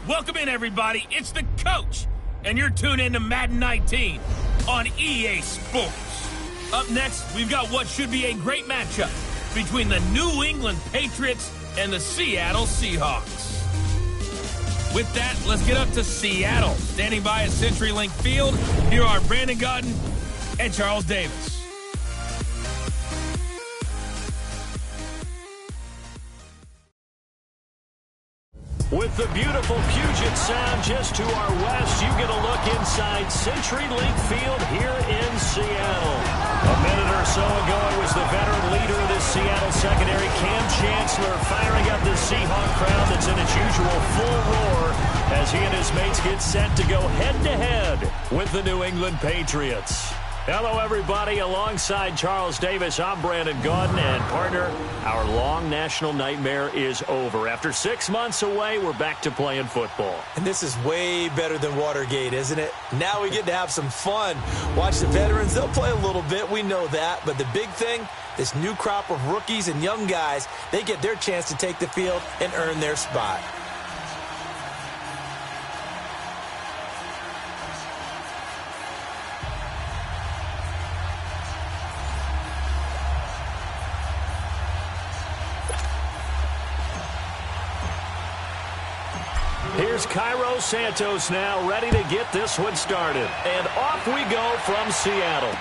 Welcome in, everybody. It's the coach, and you're tuned in to Madden 19 on EA Sports. Up next, we've got what should be a great matchup between the New England Patriots and the Seattle Seahawks. With that, let's get up to Seattle. Standing by at CenturyLink Field, here are Brandon Gaudin and Charles Davis. With the beautiful Puget Sound just to our west, you get a look inside CenturyLink Field here in Seattle. A minute or so ago, it was the veteran leader of this Seattle secondary, Cam Chancellor, firing up the Seahawk crowd that's in its usual full roar as he and his mates get set to go head-to-head with the New England Patriots. Hello, everybody. Alongside Charles Davis, I'm Brandon Gaudin, and partner, our long national nightmare is over. After 6 months away, we're back to playing football. And this is way better than Watergate, isn't it? Now we get to have some fun. Watch the veterans. They'll play a little bit. We know that. But the big thing, this new crop of rookies and young guys, they get their chance to take the field and earn their spot. Here's Cairo Santos now, ready to get this one started. And off we go from Seattle.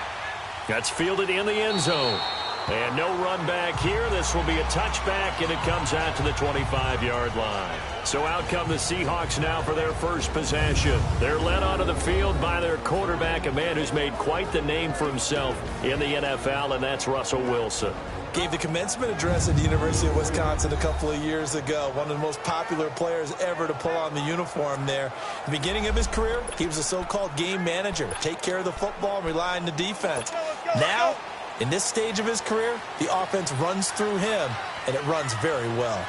That's fielded in the end zone. And no run back here. This will be a touchback, and it comes out to the 25-yard line. So out come the Seahawks now for their first possession. They're led onto the field by their quarterback, a man who's made quite the name for himself in the NFL, and that's Russell Wilson. Gave the commencement address at the University of Wisconsin a couple of years ago. One of the most popular players ever to pull on the uniform there. At the beginning of his career, he was a so-called game manager. Take care of the football and rely on the defense. Now, in this stage of his career, the offense runs through him, and it runs very well.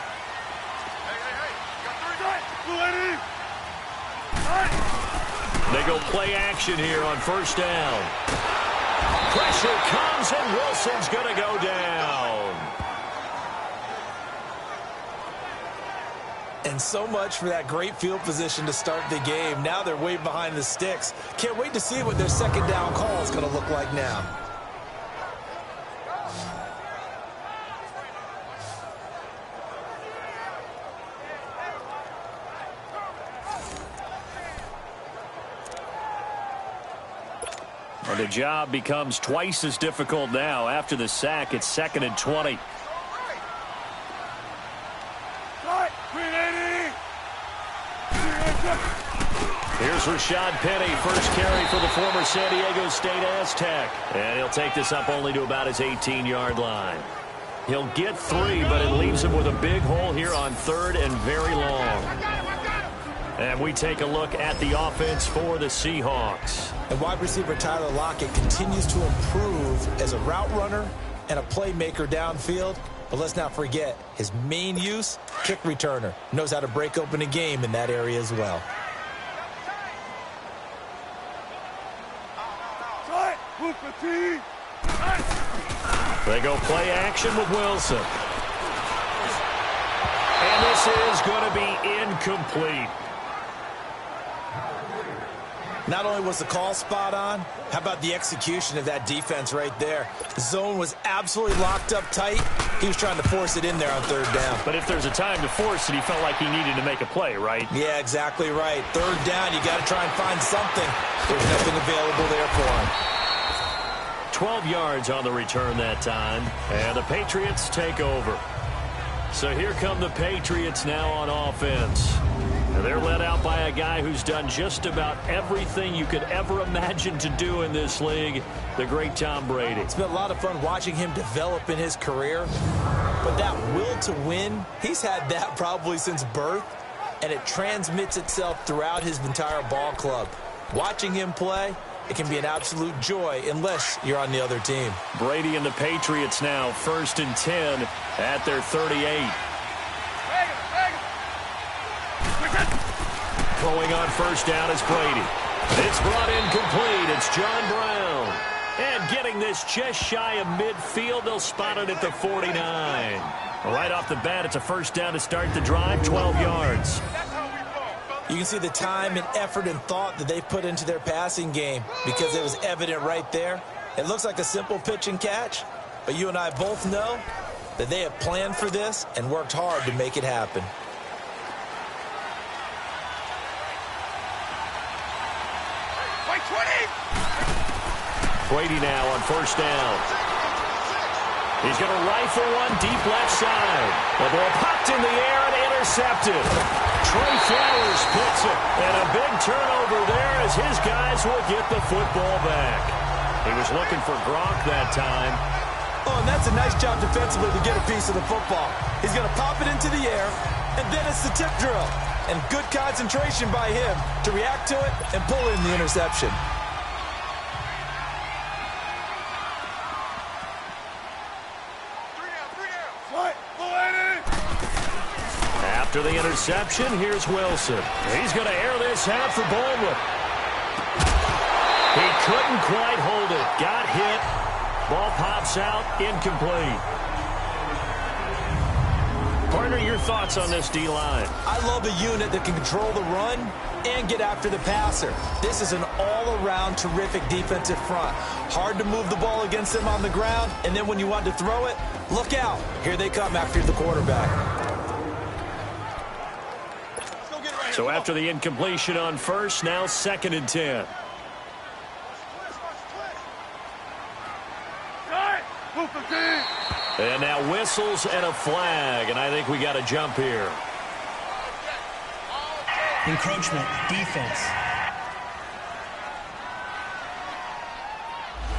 They go play action here on first down. Pressure comes, and Wilson's going to go down. And so much for that great field position to start the game. Now they're way behind the sticks. Can't wait to see what their second down call is going to look like now. And the job becomes twice as difficult now. After the sack, it's 2nd and 20. Here's Rashad Penny, first carry for the former San Diego State Aztec. And he'll take this up only to about his 18-yard line. He'll get 3, but it leaves him with a big hole here on 3rd and very long. And we take a look at the offense for the Seahawks. And wide receiver Tyler Lockett continues to improve as a route runner and a playmaker downfield. But let's not forget, his main use, kick returner. Knows how to break open a game in that area as well. They go play action with Wilson. And this is going to be incomplete. Not only was the call spot on, how about the execution of that defense right there? The zone was absolutely locked up tight. He was trying to force it in there on 3rd down. But if there's a time to force it, he felt like he needed to make a play, right? Yeah, exactly right. 3rd down, you got to try and find something. There's nothing available there for him. 12 yards on the return that time. And the Patriots take over. So here come the Patriots now on offense. And they're led out by a guy who's done just about everything you could ever imagine to do in this league, the great Tom Brady. It's been a lot of fun watching him develop in his career. But that will to win, he's had that probably since birth, and it transmits itself throughout his entire ball club. Watching him play, it can be an absolute joy unless you're on the other team. Brady and the Patriots now 1st and 10 at their 38. Throwing on first down is Brady. It's brought in complete. It's John Brown. And getting this just shy of midfield, they'll spot it at the 49. Right off the bat, it's a first down to start the drive, 12 yards. You can see the time and effort and thought that they put into their passing game because it was evident right there. It looks like a simple pitch and catch, but you and I both know that they have planned for this and worked hard to make it happen. Brady now on first down. He's going to rifle one deep left side. The ball popped in the air and intercepted. Trey Flowers picks it. And a big turnover there as his guys will get the football back. He was looking for Gronk that time. Oh, and that's a nice job defensively to get a piece of the football. He's going to pop it into the air, and then it's the tip drill. And good concentration by him to react to it and pull in the interception. After the interception, here's Wilson. He's going to air this out for Baldwin. He couldn't quite hold it. Got hit. Ball pops out. Incomplete. Partner, your thoughts on this D-line? I love a unit that can control the run and get after the passer. This is an all-around terrific defensive front. Hard to move the ball against them on the ground, and then when you want to throw it, look out. Here they come after the quarterback. So after the incompletion on first, now 2nd and 10. And now whistles and a flag, and I think we got a jump here. Encroachment, defense.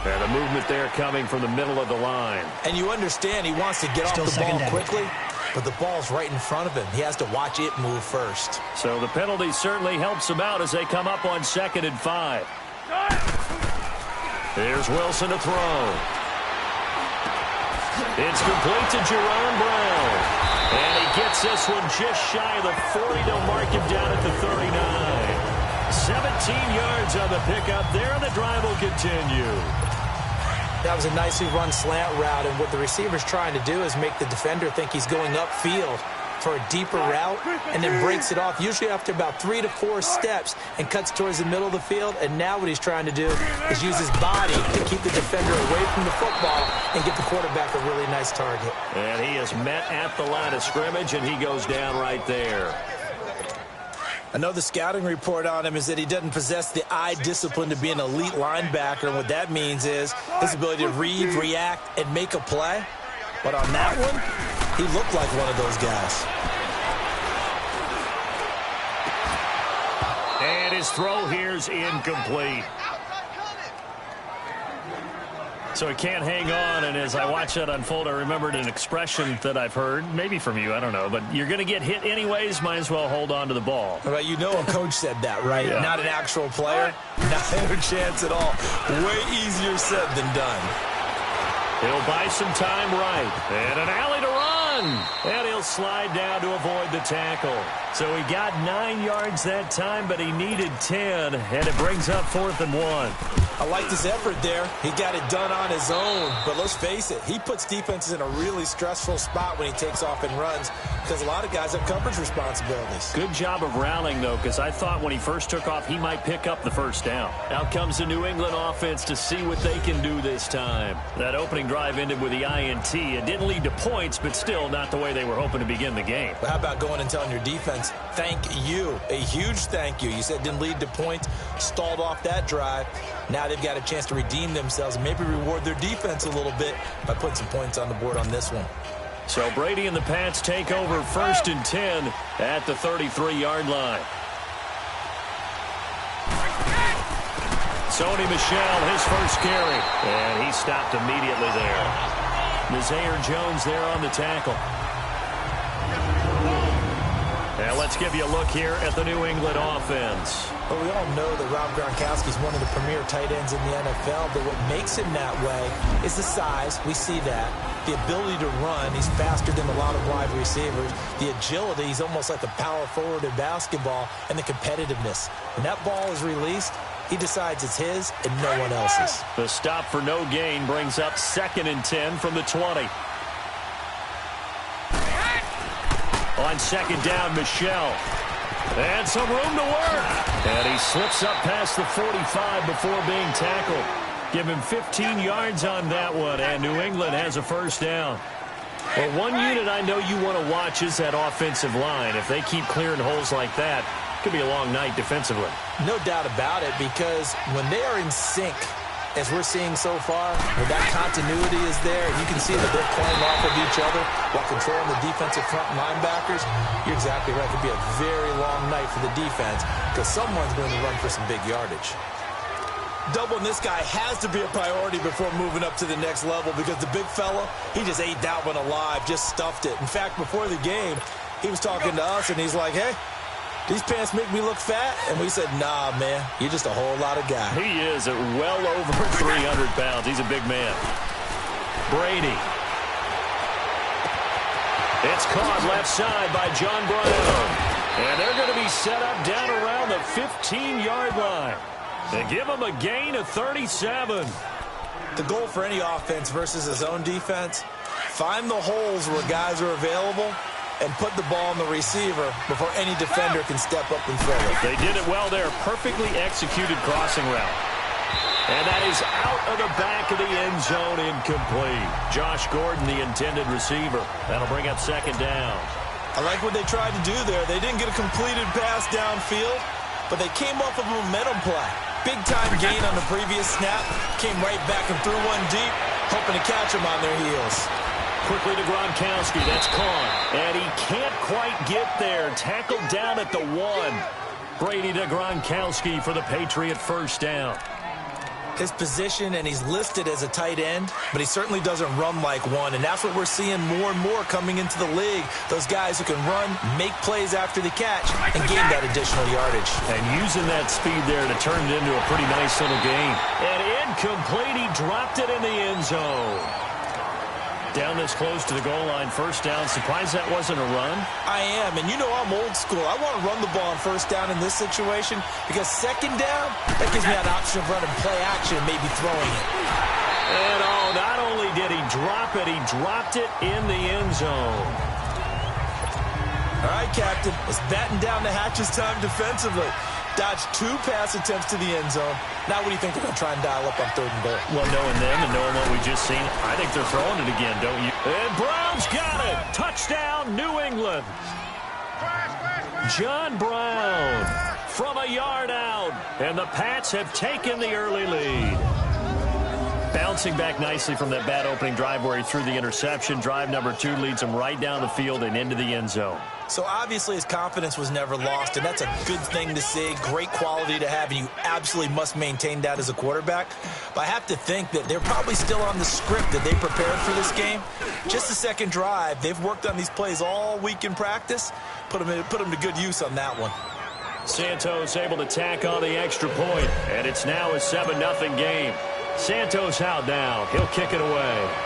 And a movement there coming from the middle of the line. And you understand he wants to get off the ball quickly, but the ball's right in front of him. He has to watch it move first. So the penalty certainly helps him out as they come up on 2nd and 5. Here's Wilson to throw. It's complete to Jerome Brown. And he gets this one just shy of the 40. They'll mark him down at the 39. 17 yards on the pickup there, and the drive will continue. That was a nicely run slant route, and what the receiver's trying to do is make the defender think he's going upfield for a deeper route, and then breaks it off, usually after about 3 to 4 steps, and cuts towards the middle of the field. And now what he's trying to do is use his body to keep the defender away from the football and get the quarterback a really nice target. And he is met at the line of scrimmage, and he goes down right there. I know the scouting report on him is that he doesn't possess the eye discipline to be an elite linebacker, and what that means is his ability to read, react, and make a play. But on that one, he looked like one of those guys. And his throw here's incomplete. So he can't hang on, and as I watch that unfold, I remembered an expression that I've heard, maybe from you, I don't know, but you're going to get hit anyways, might as well hold on to the ball. Right, you know a coach said that, right? Yeah. Not an actual player. Not a chance at all. Way easier said than done. He'll buy some time right. And an alley to run. And he'll slide down to avoid the tackle. So he got 9 yards that time, but he needed 10. And it brings up 4th and 1. I liked his effort there. He got it done on his own. But let's face it, he puts defenses in a really stressful spot when he takes off and runs because a lot of guys have coverage responsibilities. Good job of rallying, though, because I thought when he first took off, he might pick up the first down. Out comes the New England offense to see what they can do this time. That opening drive ended with the INT. It didn't lead to points, but still not the way they were hoping to begin the game. But how about going and telling your defense, thank you, a huge thank you. You said it didn't lead to points, stalled off that drive. Now they've got a chance to redeem themselves and maybe reward their defense a little bit by putting some points on the board on this one. So Brady and the Pats take over 1st and 10 at the 33-yard line. Sony Michel, his first carry. And he stopped immediately there. Nazaire Jones there on the tackle. And let's give you a look here at the New England offense. Well, we all know that Rob Gronkowski is one of the premier tight ends in the NFL, but what makes him that way is the size. We see that. The ability to run. He's faster than a lot of wide receivers. The agility. He's almost like a power forward in basketball. And the competitiveness. When that ball is released, he decides it's his and no one else's. The stop for no gain brings up 2nd and 10 from the 20. On 2nd down, Michel. And some room to work. And he slips up past the 45 before being tackled. Give him 15 yards on that one, and New England has a first down. Well, one unit I know you want to watch is that offensive line. If they keep clearing holes like that, it could be a long night defensively. No doubt about it, because when they are in sync, as we're seeing so far, where that continuity is there, and you can see that they're playing off of each other while controlling the defensive front linebackers, you're exactly right. It could be a very long night for the defense because someone's going to run for some big yardage. Doubling this guy has to be a priority before moving up to the next level because the big fella, he just ate that one alive, just stuffed it. In fact, before the game, he was talking to us, and he's like, hey, these pants make me look fat? And we said, nah, man, you're just a whole lot of guy. He is at well over 300 pounds. He's a big man. Brady. It's caught left side by John Brown. And they're going to be set up down around the 15-yard line. They give him a gain of 37. The goal for any offense versus his own defense, find the holes where guys are available and put the ball on the receiver before any defender can step up and fill it. They did it well there. Perfectly executed crossing route. And that is out of the back of the end zone, incomplete. Josh Gordon, the intended receiver. That'll bring up second down. I like what they tried to do there. They didn't get a completed pass downfield, but they came off of a momentum play. Big-time gain on the previous snap. Came right back and threw one deep, hoping to catch them on their heels. Quickly to Gronkowski. That's caught. And he can't quite get there. Tackled down at the 1. Brady to Gronkowski for the Patriot first down. His position, and he's listed as a tight end, but he certainly doesn't run like one, and that's what we're seeing more and more coming into the league. Those guys who can run, make plays after the catch, and gain that additional yardage. And using that speed there to turn it into a pretty nice little gain. And incomplete, he dropped it in the end zone. Down this close to the goal line, first down. Surprised that wasn't a run? I am, and you know I'm old school. I want to run the ball on first down in this situation because second down, that gives me an option of running play action and maybe throwing it. And not only did he drop it, he dropped it in the end zone. All right, Captain, it's batten down the hatches time defensively. Dodged 2 pass attempts to the end zone. Now what do you think they're going to try and dial up on third and goal? Well, knowing them and knowing what we just seen, I think they're throwing it again, don't you? And Brown's got it. Touchdown, New England. John Brown from a yard out. And the Pats have taken the early lead. Bouncing back nicely from that bad opening drive where he threw the interception. Drive number 2 leads him right down the field and into the end zone. So obviously his confidence was never lost, and that's a good thing to see, great quality to have, and you absolutely must maintain that as a quarterback. But I have to think that they're probably still on the script that they prepared for this game. Just the second drive, they've worked on these plays all week in practice. Put them to good use on that one. Santos able to tack on the extra point, and it's now a 7-0 game. Santos out now. He'll kick it away.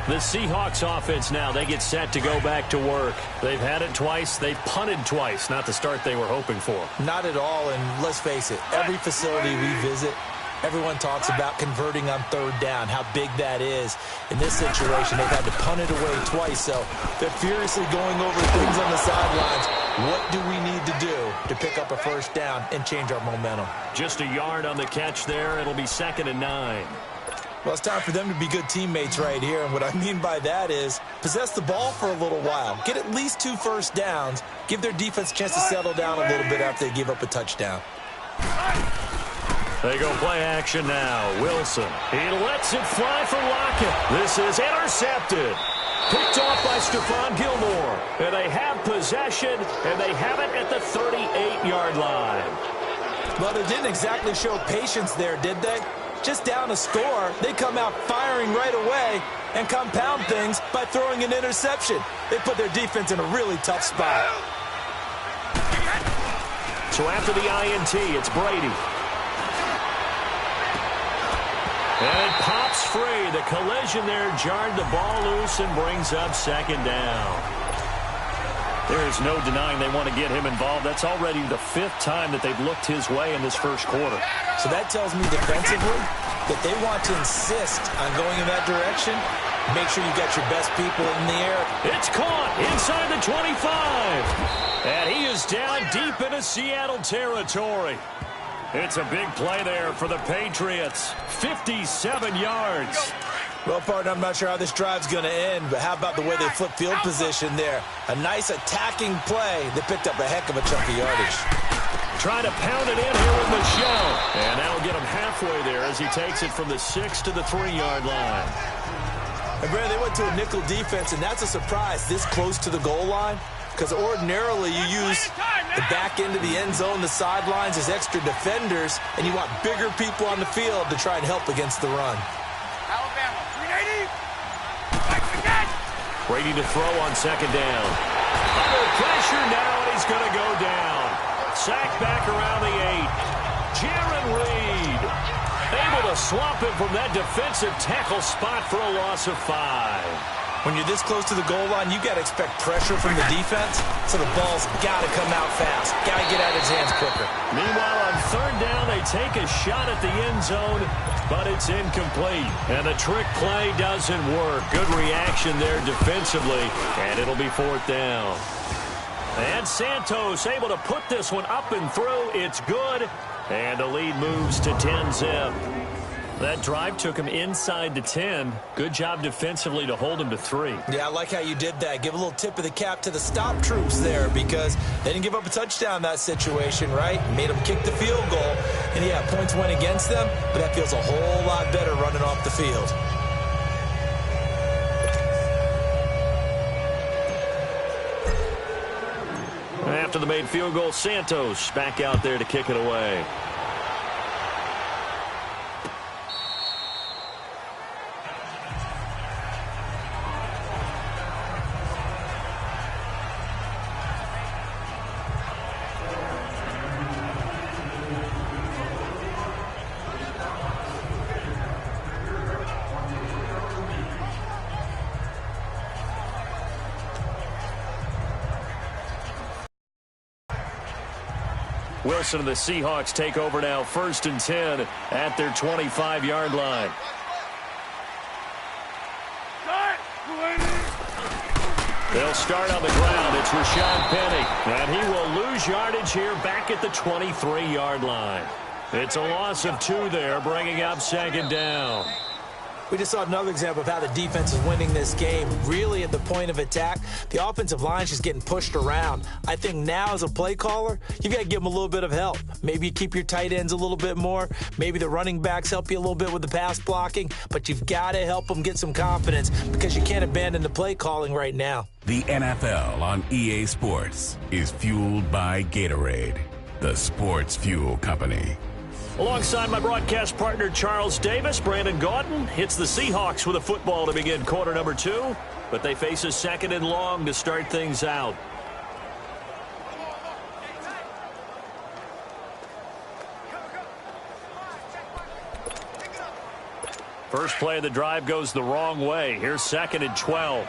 The Seahawks offense now, they get set to go back to work. They've had it twice. They've punted twice. Not the start they were hoping for. Not at all, and let's face it, every facility we visit, everyone talks about converting on third down, how big that is. In this situation, they've had to punt it away twice, so they're furiously going over things on the sidelines. What do we need to do to pick up a first down and change our momentum? Just a yard on the catch there. It'll be 2nd and 9. Well, it's time for them to be good teammates right here, and what I mean by that is possess the ball for a little while, get at least 2 first downs, give their defense a chance to settle down a little bit after they give up a touchdown. They go play action now. Wilson. He lets it fly for Lockett. This is intercepted. Picked off by Stephon Gilmore. And they have possession, and they have it at the 38-yard line. Well, they didn't exactly show patience there, did they? Just down a score, they come out firing right away and compound things by throwing an interception. They put their defense in a really tough spot. So after the INT, it's Brady. And it pops free. The collision there jarred the ball loose and brings up 2nd down. There is no denying they want to get him involved. That's already the 5th time that they've looked his way in this first quarter. So that tells me defensively, If they want to insist on going in that direction, make sure you got your best people in the air. It's caught inside the 25. And he is down deep into Seattle territory. It's a big play there for the Patriots. 57 yards. Well, partner, I'm not sure how this drive's going to end, but how about the way they flip field position there? A nice attacking play. They picked up a heck of a chunk of yardage. Trying to pound it in here with Michelle. And that'll get him halfway there as he takes it from the 6 to the 3-yard line. And, Brad, they went to a nickel defense, and that's a surprise this close to the goal line. Because ordinarily you use the back end of the end zone, the sidelines as extra defenders, and you want bigger people on the field to try and help against the run. Alabama, 380. Brady to throw on second down. Under pressure now, and he's going to go down. Sacked back around the 8. Jaron Reed able to swamp him from that defensive tackle spot for a loss of 5. When you're this close to the goal line, you got to expect pressure from the defense, so the ball's got to come out fast. Got to get out of his hands quicker. Meanwhile, on third down, they take a shot at the end zone, but it's incomplete. And the trick play doesn't work. Good reaction there defensively, and it'll be fourth down. And Santos able to put this one up and through. It's good, and the lead moves to 10-zip. That drive took him inside the 10. Good job defensively to hold him to 3. Yeah, I like how you did that. Give a little tip of the cap to the stop troops there because they didn't give up a touchdown in that situation, right? Made them kick the field goal. And, yeah, points went against them, but that feels a whole lot better running off the field. After the made field goal, Santos back out there to kick it away. Wilson and the Seahawks take over now, 1st and 10 at their 25-yard line. They'll start on the ground. It's Rashad Penny, and he will lose yardage here back at the 23-yard line. It's a loss of 2 there, bringing up second down. We just saw another example of how the defense is winning this game. Really at the point of attack, the offensive line is just getting pushed around. I think now as a play caller, you got to give them a little bit of help. Maybe you keep your tight ends a little bit more. Maybe the running backs help you a little bit with the pass blocking. But you've got to help them get some confidence because you can't abandon the play calling right now. The NFL on EA Sports is fueled by Gatorade, the sports fuel company. Alongside my broadcast partner, Charles Davis, Brandon Gaudin hits the Seahawks with a football to begin quarter number 2, but they face a 2nd and long to start things out. First play of the drive goes the wrong way. Here's 2nd and 12.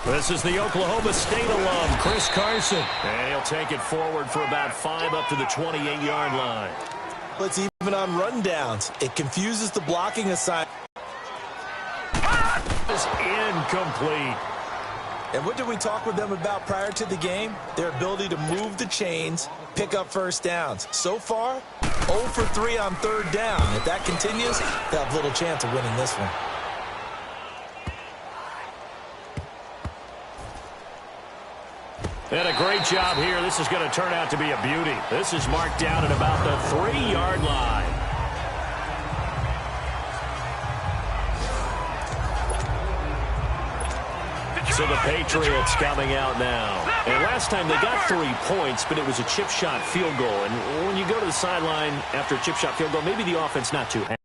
This is the Oklahoma State alum, Chris Carson. And he'll take it forward for about 5 up to the 28-yard line. It's even on rundowns. It confuses the blocking assignment. Is incomplete. And what did we talk with them about prior to the game? Their ability to move the chains, pick up first downs. So far, 0 for 3 on third down. If that continues, they'll have little chance of winning this one. And a great job here. This is going to turn out to be a beauty. This is marked down at about the 3-yard line. So the Patriots coming out now. And last time they got 3 points, but it was a chip shot field goal. And when you go to the sideline after a chip shot field goal, maybe the offense not too happy.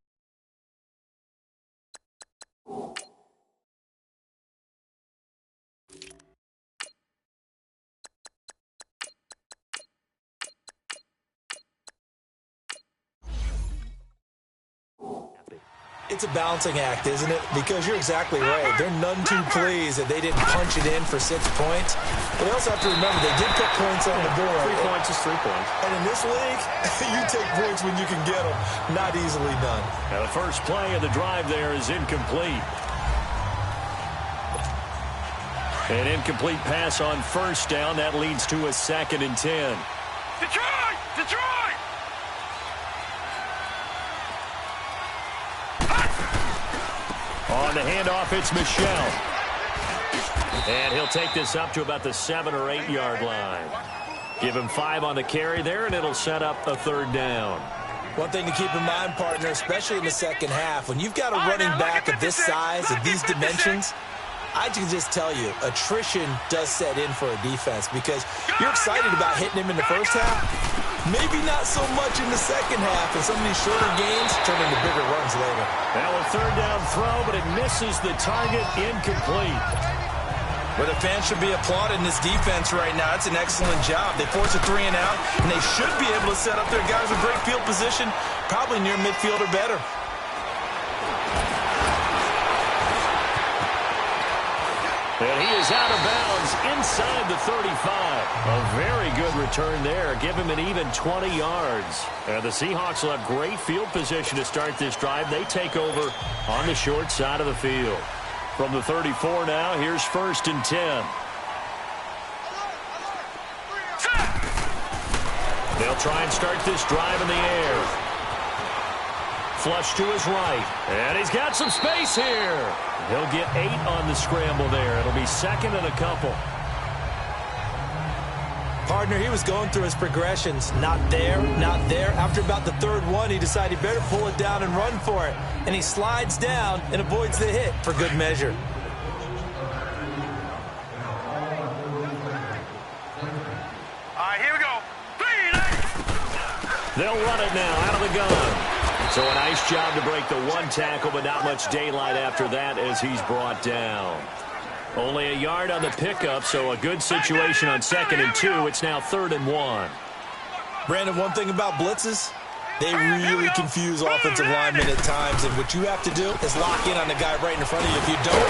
It's a balancing act, isn't it? Because you're exactly right. They're none too pleased that they didn't punch it in for 6 points. But they also have to remember they did put points on the board. 3 points is 3 points. And in this league, you take points when you can get them. Not easily done. Now the first play of the drive there is incomplete. An incomplete pass on first down. That leads to a 2nd and 10. Detroit! Detroit! On the handoff, it's Michel. And he'll take this up to about the 7 or 8 yard line. Give him 5 on the carry there, and it'll set up a 3rd down. One thing to keep in mind, partner, especially in the second half, when you've got a running back of this size, of these dimensions, I can just tell you, attrition does set in for a defense because you're excited about hitting him in the first half. Maybe not so much in the second half, and some of these shorter gains turn into bigger runs later. Now a 3rd down throw, but it misses the target, incomplete. But the fans should be applauding this defense right now. It's an excellent job. They force a 3 and out, and they should be able to set up their guys with great field position, probably near midfield or better. And he is out of bounds inside the 35. A very good return there. Give him an even 20 yards. And the Seahawks will have great field position to start this drive. They take over on the short side of the field. From the 34 now, here's 1st and 10. They'll try and start this drive in the air. Flush to his right. And he's got some space here. He'll get 8 on the scramble there. It'll be 2nd and a couple. Partner, he was going through his progressions. Not there, not there. After about the 3rd one, he decided he better pull it down and run for it. And he slides down and avoids the hit for good measure. All right, here we go. They'll run it now out of the gun. So a nice job to break the 1 tackle, but not much daylight after that as he's brought down. Only a yard on the pickup, so a good situation on 2nd and 2. It's now 3rd and 1. Brandon, one thing about blitzes, they really confuse offensive linemen at times, and what you have to do is lock in on the guy right in front of you. If you don't,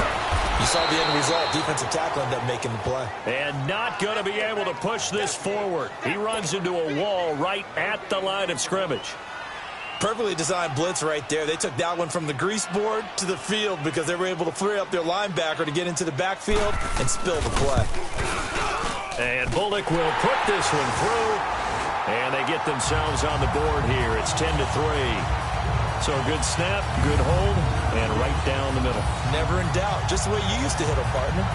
you saw the end result. Defensive tackle ended up making the play. And not going to be able to push this forward. He runs into a wall right at the line of scrimmage. Perfectly designed blitz right there. They took that one from the grease board to the field because they were able to free up their linebacker to get into the backfield and spill the play. And Bullock will put this one through. And they get themselves on the board here. It's 10-3. So a good snap, good hold, and right down the middle. Never in doubt. Just the way you used to hit a partner.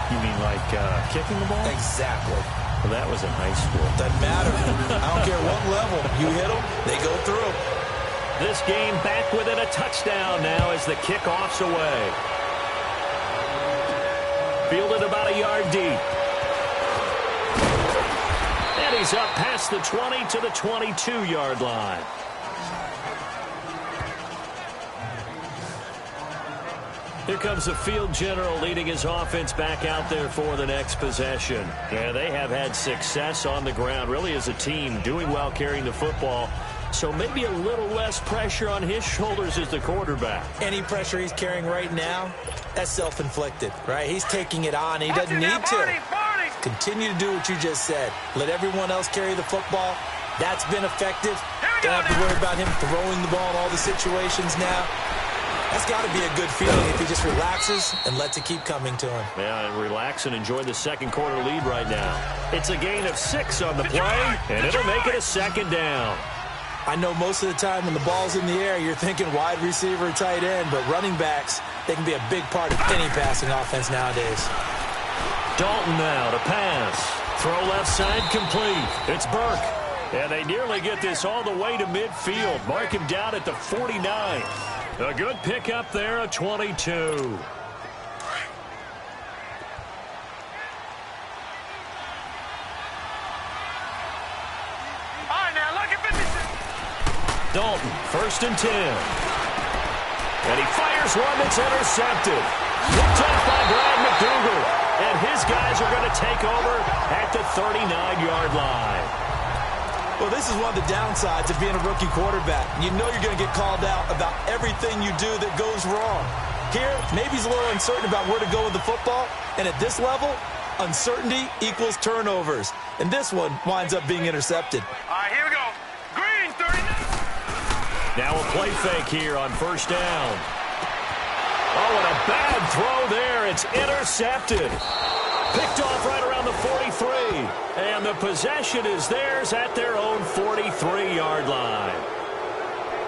You mean like kicking the ball? Exactly. Well, that was in high school. Doesn't matter. I don't care what level. You hit them, they go through. This game back within a touchdown now as the kickoff's away. Fielded about a yard deep. And he's up past the 20 to the 22-yard line. Here comes the field general leading his offense back out there for the next possession. Yeah, they have had success on the ground, really as a team, doing well carrying the football. So maybe a little less pressure on his shoulders as the quarterback. Any pressure he's carrying right now, that's self-inflicted, right? He's taking it on. He doesn't need to. Continue to do what you just said. Let everyone else carry the football. That's been effective. Don't have to worry about him throwing the ball in all the situations now. That's got to be a good feeling if he just relaxes and lets it keep coming to him. Yeah, and relax and enjoy the second quarter lead right now. It's a gain of 6 on the play, and it'll make it a 2nd down. I know most of the time when the ball's in the air, you're thinking wide receiver, tight end, but running backs, they can be a big part of any passing offense nowadays. Dalton now to pass. Throw left side complete. It's Burke. And they nearly get this all the way to midfield. Mark him down at the 49. A good pickup there, a 22. All right, now look at 56. Dalton, 1st and 10. And he fires one that's intercepted. Picked up by Brad McDougal. And his guys are going to take over at the 39-yard line. Well, this is one of the downsides of being a rookie quarterback. You know you're going to get called out about everything you do that goes wrong. Here, maybe he's a little uncertain about where to go with the football, and at this level, uncertainty equals turnovers. And this one winds up being intercepted. All right, here we go. Green, 39. Now a play fake here on first down. Oh, and a bad throw there. It's intercepted. Picked off right around the 43. And the possession is theirs at their own 43-yard line.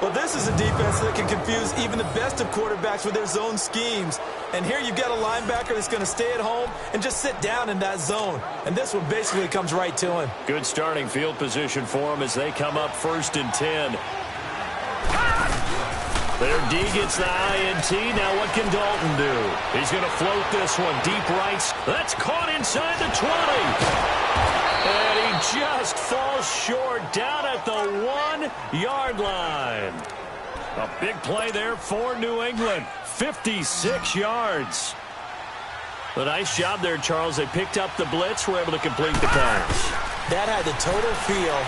Well, this is a defense that can confuse even the best of quarterbacks with their zone schemes. And here you've got a linebacker that's going to stay at home and just sit down in that zone. And this one basically comes right to him. Good starting field position for him as they come up 1st and 10. Their D gets the INT. Now what can Dalton do? He's going to float this one deep right. That's caught inside the 20. And he just falls short down at the 1-yard line. A big play there for New England. 56 yards. A nice job there, Charles. They picked up the blitz, were able to complete the pass. That had the total feel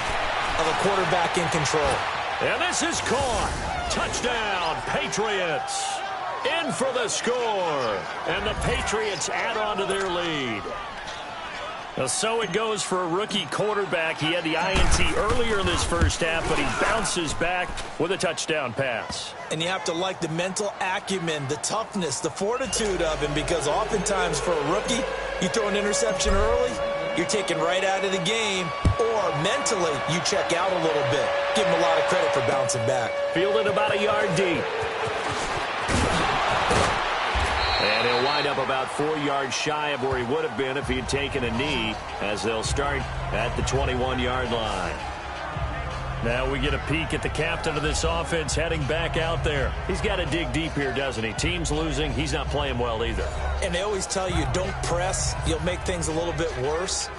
of a quarterback in control. And this is caught. Touchdown, Patriots. In for the score. And the Patriots add on to their lead. Well, so it goes for a rookie quarterback. He had the INT earlier in this first half, but he bounces back with a touchdown pass. And you have to like the mental acumen, the toughness, the fortitude of him, because oftentimes for a rookie, you throw an interception early, you're taken right out of the game, or mentally you check out a little bit. Give him a lot of credit for bouncing back. Fielded about a yard deep. And he'll wind up about 4 yards shy of where he would have been if he had taken a knee, as they'll start at the 21-yard line. Now we get a peek at the captain of this offense heading back out there. He's got to dig deep here, doesn't he? Team's losing. He's not playing well either. And they always tell you, don't press. You'll make things a little bit worse.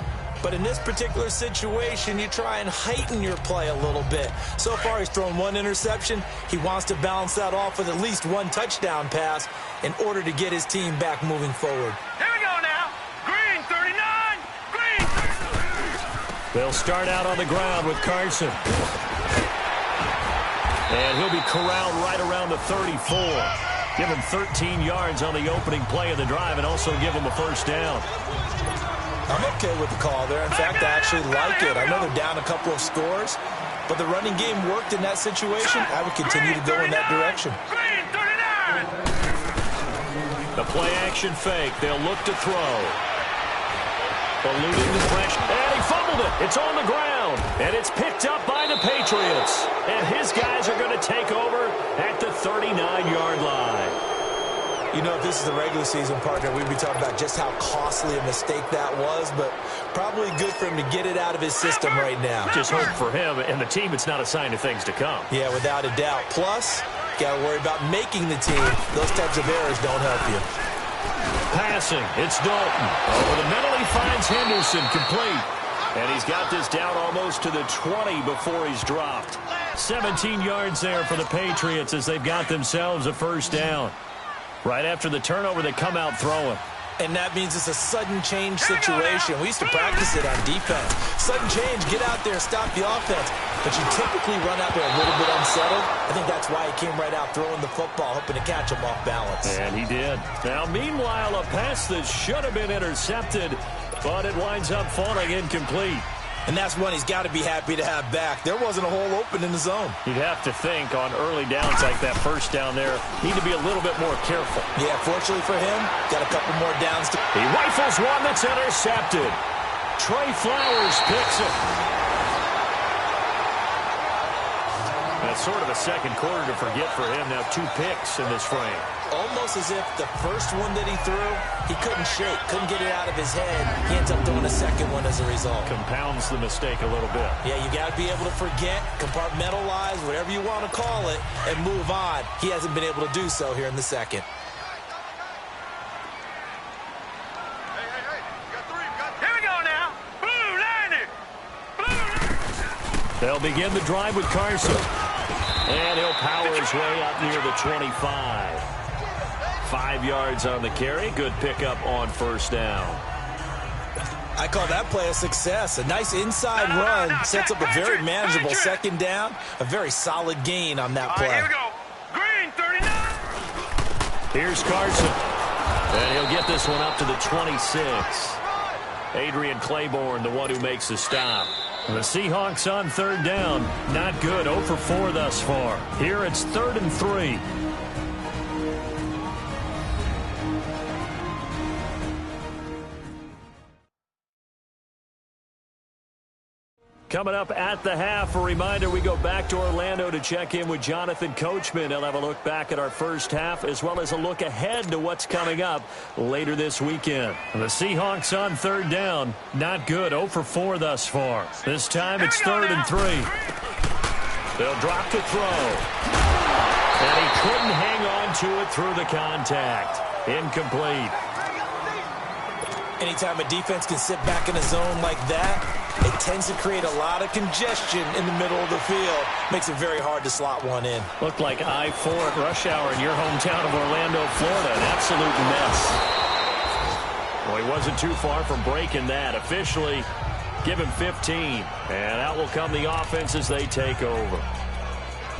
But in this particular situation, you try and heighten your play a little bit. So far, he's thrown 1 interception. He wants to balance that off with at least 1 touchdown pass in order to get his team back moving forward. Here we go now. Green, 39. Green. They'll start out on the ground with Carson. And he'll be corralled right around the 34. Give him 13 yards on the opening play of the drive and also give him a first down. I'm okay with the call there. In fact, I actually like it. I know they're down a couple of scores, but the running game worked in that situation. I would continue to go in that direction. Green, 39. The play action fake. They'll look to throw. Eluding the pressure. And he fumbled it. It's on the ground. And it's picked up by the Patriots. And his guys are going to take over at the 39-yard line. You know, if this is the regular season, partner, we'd be talking about just how costly a mistake that was, but probably good for him to get it out of his system right now. Just hope for him and the team it's not a sign of things to come. Yeah, without a doubt. Plus, got to worry about making the team. Those types of errors don't help you. Passing, it's Dalton. Over the middle, he finds Henderson complete. And he's got this down almost to the 20 before he's dropped. 17 yards there for the Patriots as they've got themselves a first down. Right after the turnover, they come out throwing. And that means it's a sudden change situation. We used to practice it on defense. Sudden change, get out there, stop the offense. But you typically run out there a little bit unsettled. I think that's why he came right out throwing the football, hoping to catch him off balance. And he did. Now, meanwhile, a pass that should have been intercepted, but it winds up falling incomplete. And that's one he's got to be happy to have back. There wasn't a hole open in the zone. You'd have to think on early downs like that first down there, need to be a little bit more careful. Yeah, fortunately for him, got a couple more downs. He rifles one that's intercepted. Trey Flowers picks it. That's sort of a second quarter to forget for him. Now 2 picks in this frame. Almost as if the first one that he threw, he couldn't shake, couldn't get it out of his head. He ends up throwing a second one as a result. Compounds the mistake a little bit. Yeah, you got to be able to forget, compartmentalize, whatever you want to call it, and move on. He hasn't been able to do so here in the second. Here we go now. Blue liner. They'll begin the drive with Carson. And he'll power his way up near the 25. 5 yards on the carry. Good pickup on first down. I call that play a success. A nice inside run sets up a very manageable second down. A very solid gain on that play. Here we go. Green, 39. Here's Carson. And he'll get this one up to the 26. Adrian Claiborne, the one who makes the stop. The Seahawks on third down. Not good. 0 for 4 thus far. Here it's 3rd and 3. Coming up at the half, a reminder, we go back to Orlando to check in with Jonathan Coachman. He'll have a look back at our first half as well as a look ahead to what's coming up later this weekend. The Seahawks on third down. Not good. 0 for 4 thus far. This time it's 3rd and 3. They'll drop to throw. And he couldn't hang on to it through the contact. Incomplete. Anytime a defense can sit back in a zone like that, it tends to create a lot of congestion in the middle of the field. Makes it very hard to slot one in. Looked like I-4 at rush hour in your hometown of Orlando, Florida. An absolute mess. Well, he wasn't too far from breaking that. Officially, give him 15. And out will come the offense as they take over.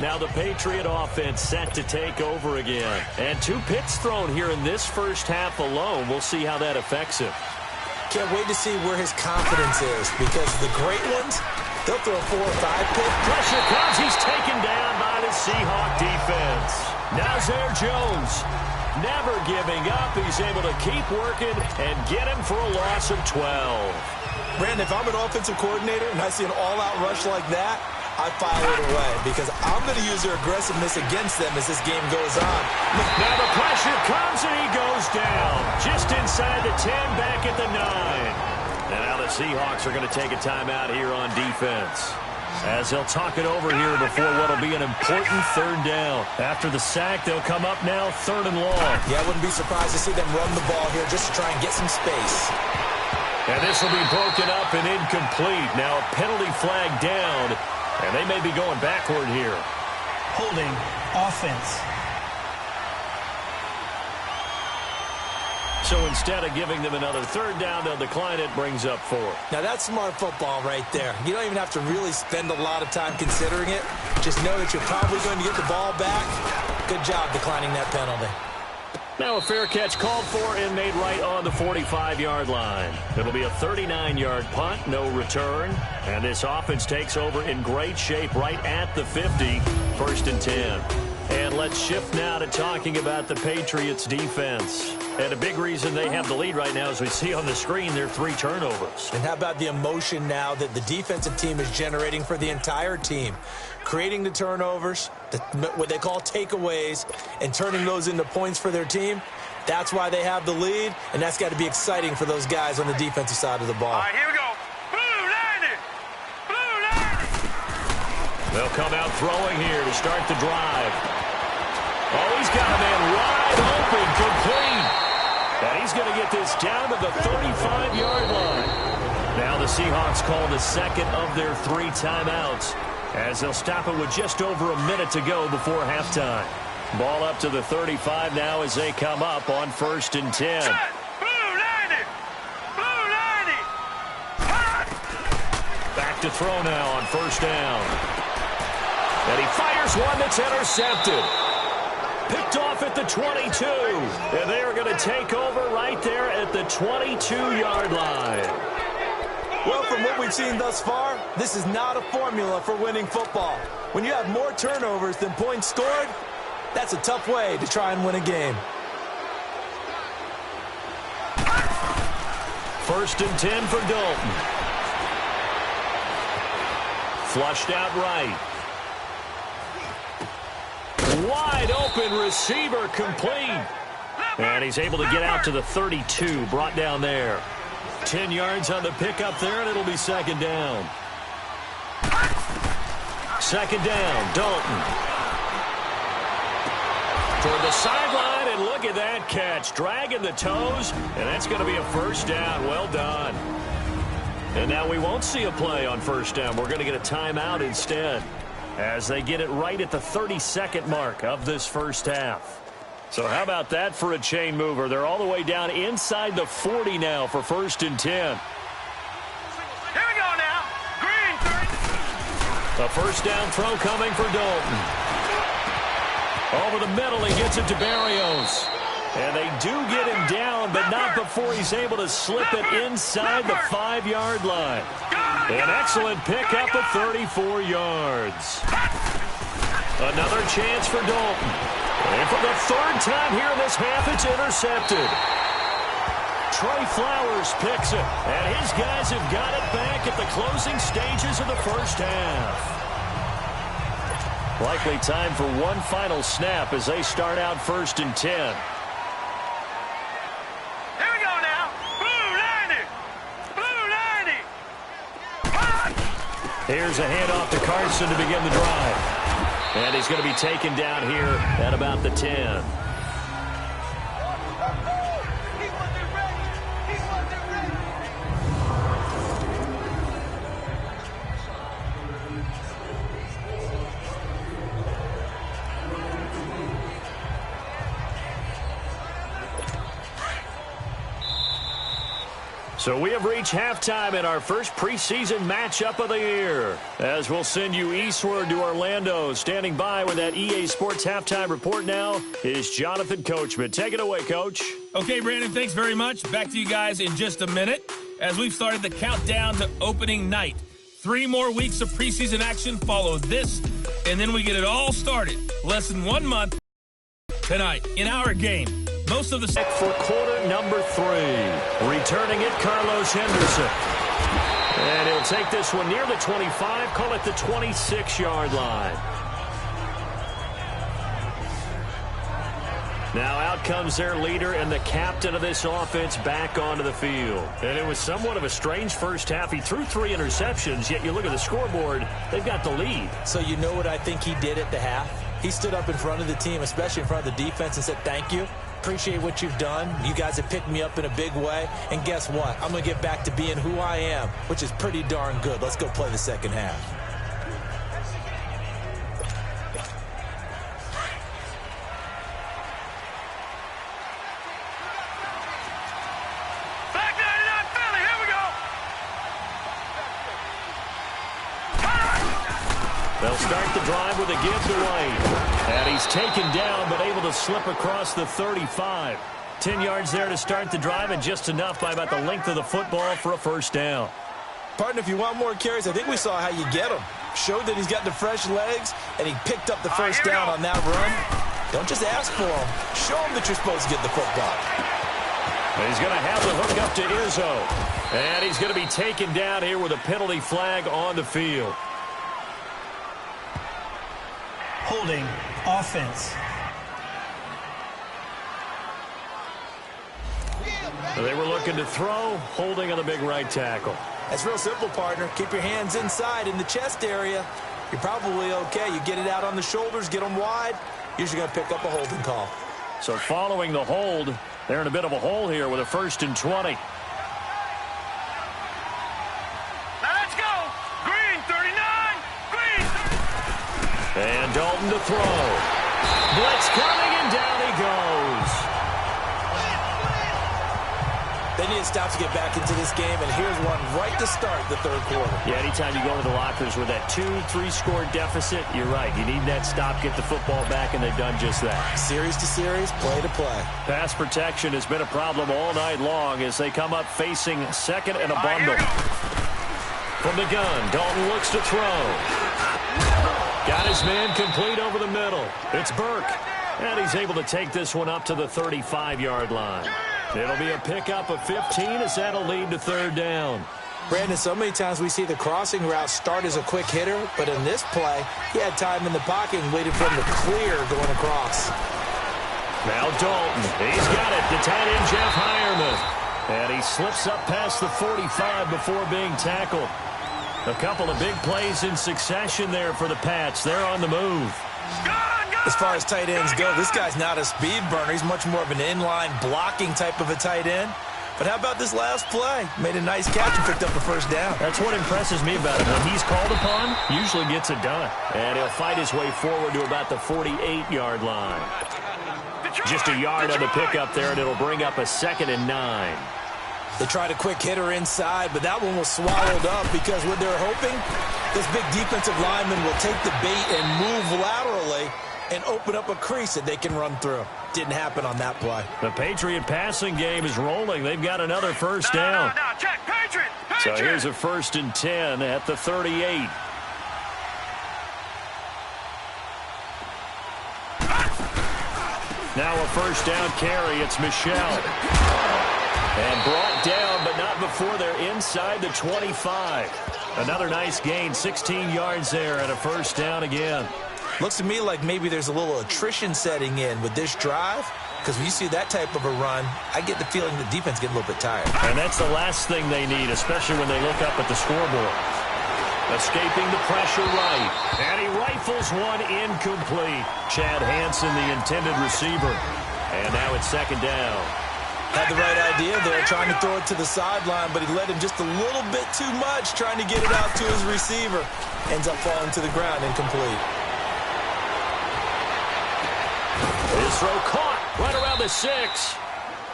Now the Patriot offense set to take over again. And 2 picks thrown here in this first half alone. We'll see how that affects him. Can't wait to see where his confidence is, because the great ones, they'll throw 4 or 5 picks. Pressure comes. He's taken down by the Seahawk defense. Nazir Jones never giving up. He's able to keep working and get him for a loss of 12. Brandon, if I'm an offensive coordinator and I see an all-out rush like that, I file it away, because I'm going to use their aggressiveness against them as this game goes on. Now the pressure comes and he goes down. Just inside the 10, back at the 9. And now the Seahawks are going to take a timeout here on defense, as they'll talk it over here before what will be an important 3rd down. After the sack, they'll come up now 3rd and long. Yeah, I wouldn't be surprised to see them run the ball here just to try and get some space. And this will be broken up and incomplete. Now a penalty flag down. And they may be going backward here. Holding offense. So instead of giving them another 3rd down, they'll decline it, brings up 4. Now that's smart football right there. You don't even have to really spend a lot of time considering it. Just know that you're probably going to get the ball back. Good job declining that penalty. Now a fair catch called for and made right on the 45-yard line. It'll be a 39-yard punt, no return. And this offense takes over in great shape right at the 50, 1st and 10. And let's shift now to talking about the Patriots defense. And a big reason they have the lead right now, as we see on the screen, their 3 turnovers. And how about the emotion now that the defensive team is generating for the entire team? Creating the turnovers, what they call takeaways, and turning those into points for their team. That's why they have the lead, and that's got to be exciting for those guys on the defensive side of the ball. All right, here we go. Blue 90. Blue 90. They'll come out throwing here to start the drive. Oh, he's got a man wide open, complete. And he's going to get this down to the 35-yard line. Now the Seahawks call the second of their 3 timeouts, as they'll stop it with just over a minute to go before halftime. Ball up to the 35 now as they come up on 1st and 10. Blue 90. Blue 90. Back to throw now on 1st down. And he fires one that's intercepted. Picked off at the 22. And they are going to take over right there at the 22-yard line. Well, from what we've seen thus far, this is not a formula for winning football. When you have more turnovers than points scored, that's a tough way to try and win a game. 1st and 10 for Dalton. Flushed out right. Wide open receiver, complete. And he's able to get out to the 32, brought down there. 10 yards on the pickup there, and it'll be 2nd down. 2nd down, Dalton. Toward the sideline, and look at that catch. Dragging the toes, and that's going to be a 1st down. Well done. And now we won't see a play on 1st down. We're going to get a timeout instead, as they get it right at the 32nd mark of this first half. So how about that for a chain mover? They're all the way down inside the 40 now for 1st and 10. A first down throw coming for Dalton. Over the middle, he gets it to Berrios. And they do get him down, but not before he's able to slip it inside the 5-yard line. An excellent pickup of 34 yards. Another chance for Dalton. And for the third time here in this half, it's intercepted. Trey Flowers picks it, and his guys have got it back at the closing stages of the first half. Likely time for one final snap as they start out 1st and 10. Here we go now. Blue 90. Here's a handoff to Carson to begin the drive. And he's going to be taken down here at about the 10. So we have reached halftime in our first preseason matchup of the year. As we'll send you eastward to Orlando. Standing by with that EA Sports halftime report now is Jonathan Coachman. Take it away, Coach. Okay, Brandon, thanks very much. Back to you guys in just a minute as we've started the countdown to opening night. 3 more weeks of preseason action follow this, and then we get it all started. Less than 1 month tonight in our game. Most of the for quarter number 3. Returning it, Carlos Henderson. And he'll take this one near the 25, call it the 26-yard line. Now out comes their leader and the captain of this offense back onto the field. And it was somewhat of a strange first half. He threw 3 interceptions, yet you look at the scoreboard, they've got the lead. So you know what I think he did at the half? He stood up in front of the team, especially in front of the defense, and said, thank you. Appreciate what you've done. You guys have picked me up in a big way. And guess what? I'm going to get back to being who I am, which is pretty darn good. Let's go play the second half. Back 99 Philly. Here we go. They'll start the drive with a give to White. And he's taken down, but able to slip across the 35. 10 yards there to start the drive, and just enough by about the length of the football for a first down. Partner, if you want more carries, I think we saw how you get them. Showed that he's got the fresh legs, and he picked up the first down on that run. Don't just ask for them. Show him that you're supposed to get the football. And he's going to have the hook up to Izzo. And he's going to be taken down here with a penalty flag on the field. Holding offense. They were looking to throw, holding on the big right tackle. That's real simple, partner. Keep your hands inside in the chest area. You're probably okay. You get it out on the shoulders, get them wide. Usually going to pick up a holding call. So following the hold, they're in a bit of a hole here with a 1st and 20. And Dalton to throw. Blitz coming, and down he goes. They need to stop to get back into this game, and here's one right to start the 3rd quarter. Yeah, anytime you go into the lockers with that 2-3 score deficit, you're right. You need that stop, get the football back, and they've done just that. Series to series, play to play. Pass protection has been a problem all night long as they come up facing 2nd and a bundle. From the gun, Dalton looks to throw. Got his man complete over the middle. It's Burke. And he's able to take this one up to the 35-yard line. It'll be a pickup of 15 as that'll lead to 3rd down. Brandon, so many times we see the crossing route start as a quick hitter, but in this play, he had time in the pocket and waited for him to clear going across. Now Dalton. He's got it. The tight end, Jeff Heuerman. And he slips up past the 45 before being tackled. A couple of big plays in succession there for the Pats. They're on the move. As far as tight ends go, this guy's not a speed burner. He's much more of an inline blocking type of a tight end. But how about this last play? Made a nice catch and picked up the first down. That's what impresses me about him. When he's called upon, usually gets it done. And he'll fight his way forward to about the 48-yard line. Just a yard on the pickup there, and it'll bring up a 2nd and 9. They tried a quick hitter inside, but that one was swallowed up because what they're hoping, This big defensive lineman will take the bait and move laterally and open up a crease that they can run through. Didn't happen on that play. The Patriot passing game is rolling. They've got another first down. No, check. Patriot. So here's a 1st and 10 at the 38. Now a first down carry. It's Michel. And brought down, but not before they're inside the 25. Another nice gain, 16 yards there, and a first down again. Looks to me like maybe there's a little attrition setting in with this drive, because when you see that type of a run, I get the feeling the defense getting a little bit tired. And that's the last thing they need, especially when they look up at the scoreboard. Escaping the pressure right, and he rifles one incomplete. Chad Hansen, the intended receiver. And now it's 2nd down. Had the right idea there, trying to throw it to the sideline, but he led him just a little bit too much, trying to get it out to his receiver. Ends up falling to the ground, incomplete. His throw caught right around the 6.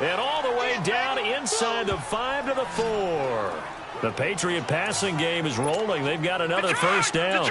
And all the way down inside the 5 to the 4. The Patriot passing game is rolling. They've got another first down.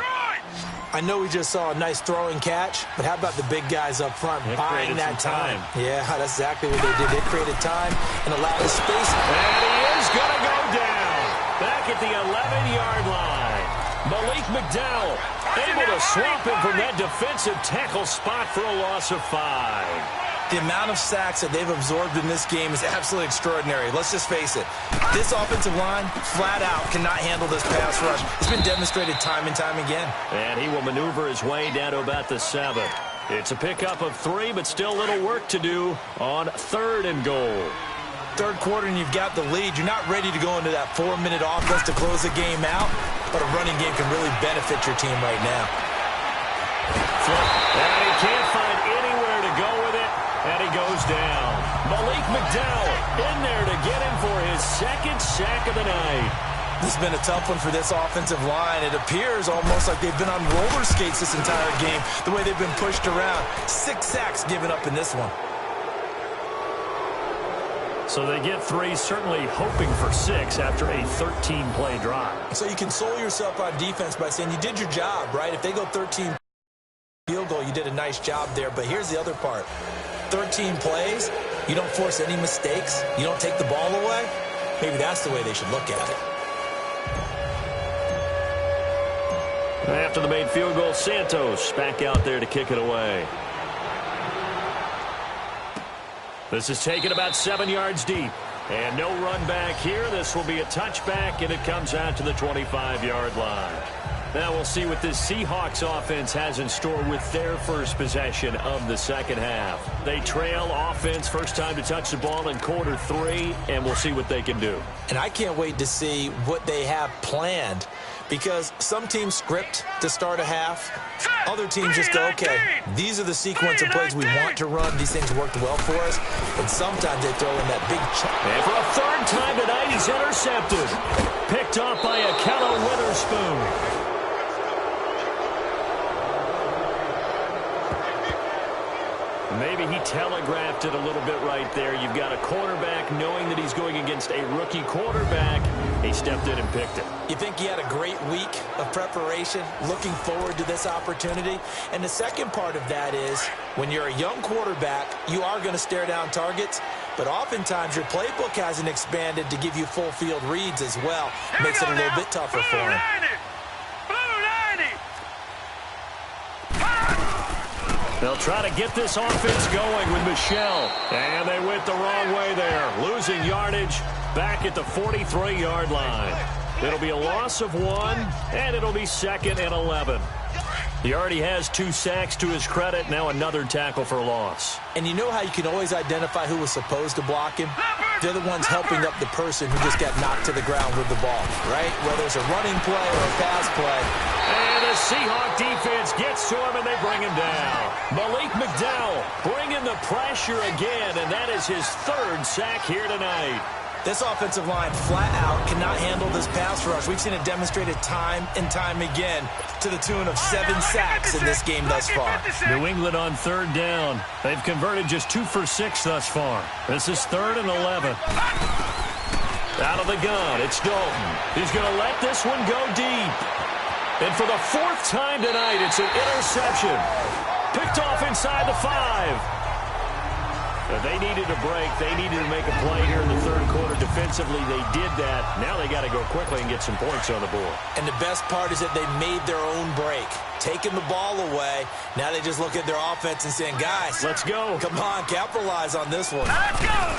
I know we just saw a nice throwing catch, but how about the big guys up front buying that time? Yeah, that's exactly what they did. They created time and allowed the space. And he is going to go down. Back at the 11-yard line. Malik McDowell able to swamp him from that defensive tackle spot for a loss of 5. The amount of sacks that they've absorbed in this game is absolutely extraordinary. Let's just face it. This offensive line, flat out, cannot handle this pass rush. It's been demonstrated time and time again. And he will maneuver his way down to about the 7. It's a pickup of 3, but still little work to do on 3rd and goal. Third quarter and you've got the lead. You're not ready to go into that 4-minute offense to close the game out, but a running game can really benefit your team right now. And he can't find anywhere to go with it. And he goes down. Malik McDowell in there to get him for his 2nd sack of the night. This has been a tough one for this offensive line. It appears almost like they've been on roller skates this entire game, the way they've been pushed around. 6 sacks given up in this one. So they get 3, certainly hoping for 6 after a 13-play drive. So you console yourself on defense by saying you did your job, right? If they go 13 field goal, you did a nice job there. But here's the other part. 13 plays, you don't force any mistakes, you don't take the ball away. Maybe that's the way they should look at it. After the made field goal, Santos back out there to kick it away. This is taken about 7 yards deep. And no run back here. This will be a touchback, and it comes out to the 25-yard line. Now we'll see what this Seahawks offense has in store with their first possession of the second half. They trail offense, first time to touch the ball in quarter 3, and we'll see what they can do. And I can't wait to see what they have planned, because some teams script to start a half. Other teams just go, okay, these are the sequence of plays we want to run. These things worked well for us. And sometimes they throw in that big chunk. And for a 3rd time tonight, he's intercepted. Picked off by Akello Witherspoon. Maybe he telegraphed it a little bit right there. You've got a quarterback knowing that he's going against a rookie quarterback. He stepped in and picked it. You think he had a great week of preparation, looking forward to this opportunity? And the second part of that is, when you're a young quarterback, you are going to stare down targets, but oftentimes your playbook hasn't expanded to give you full field reads as well. Makes it a little bit tougher for him. They'll try to get this offense going with Michel. And they went the wrong way there. Losing yardage back at the 43-yard line. It'll be a loss of 1, and it'll be 2nd and 11. He already has 2 sacks to his credit. Now another tackle for loss. And you know how you can always identify who was supposed to block him? They're the ones helping up the person who just got knocked to the ground with the ball, right? Whether it's a running play or a pass play. And the Seahawk defense gets to him, and they bring him down. Malik McDowell bringing the pressure again, and that is his 3rd sack here tonight. This offensive line flat out cannot handle this pass rush. We've seen it demonstrated time and time again to the tune of 7 sacks in this game thus far. New England on 3rd down. They've converted just 2 for 6 thus far. This is 3rd and 11. Out of the gun, it's Dalton. He's going to let this one go deep. And for the 4th time tonight, it's an interception. Picked off inside the 5. They needed a break. They needed to make a play here in the third quarter. Defensively, they did that. Now they got to go quickly and get some points on the board. And the best part is that they made their own break. Taking the ball away. Now they just look at their offense and saying, guys, let's go. Come on, capitalize on this one. Let's go.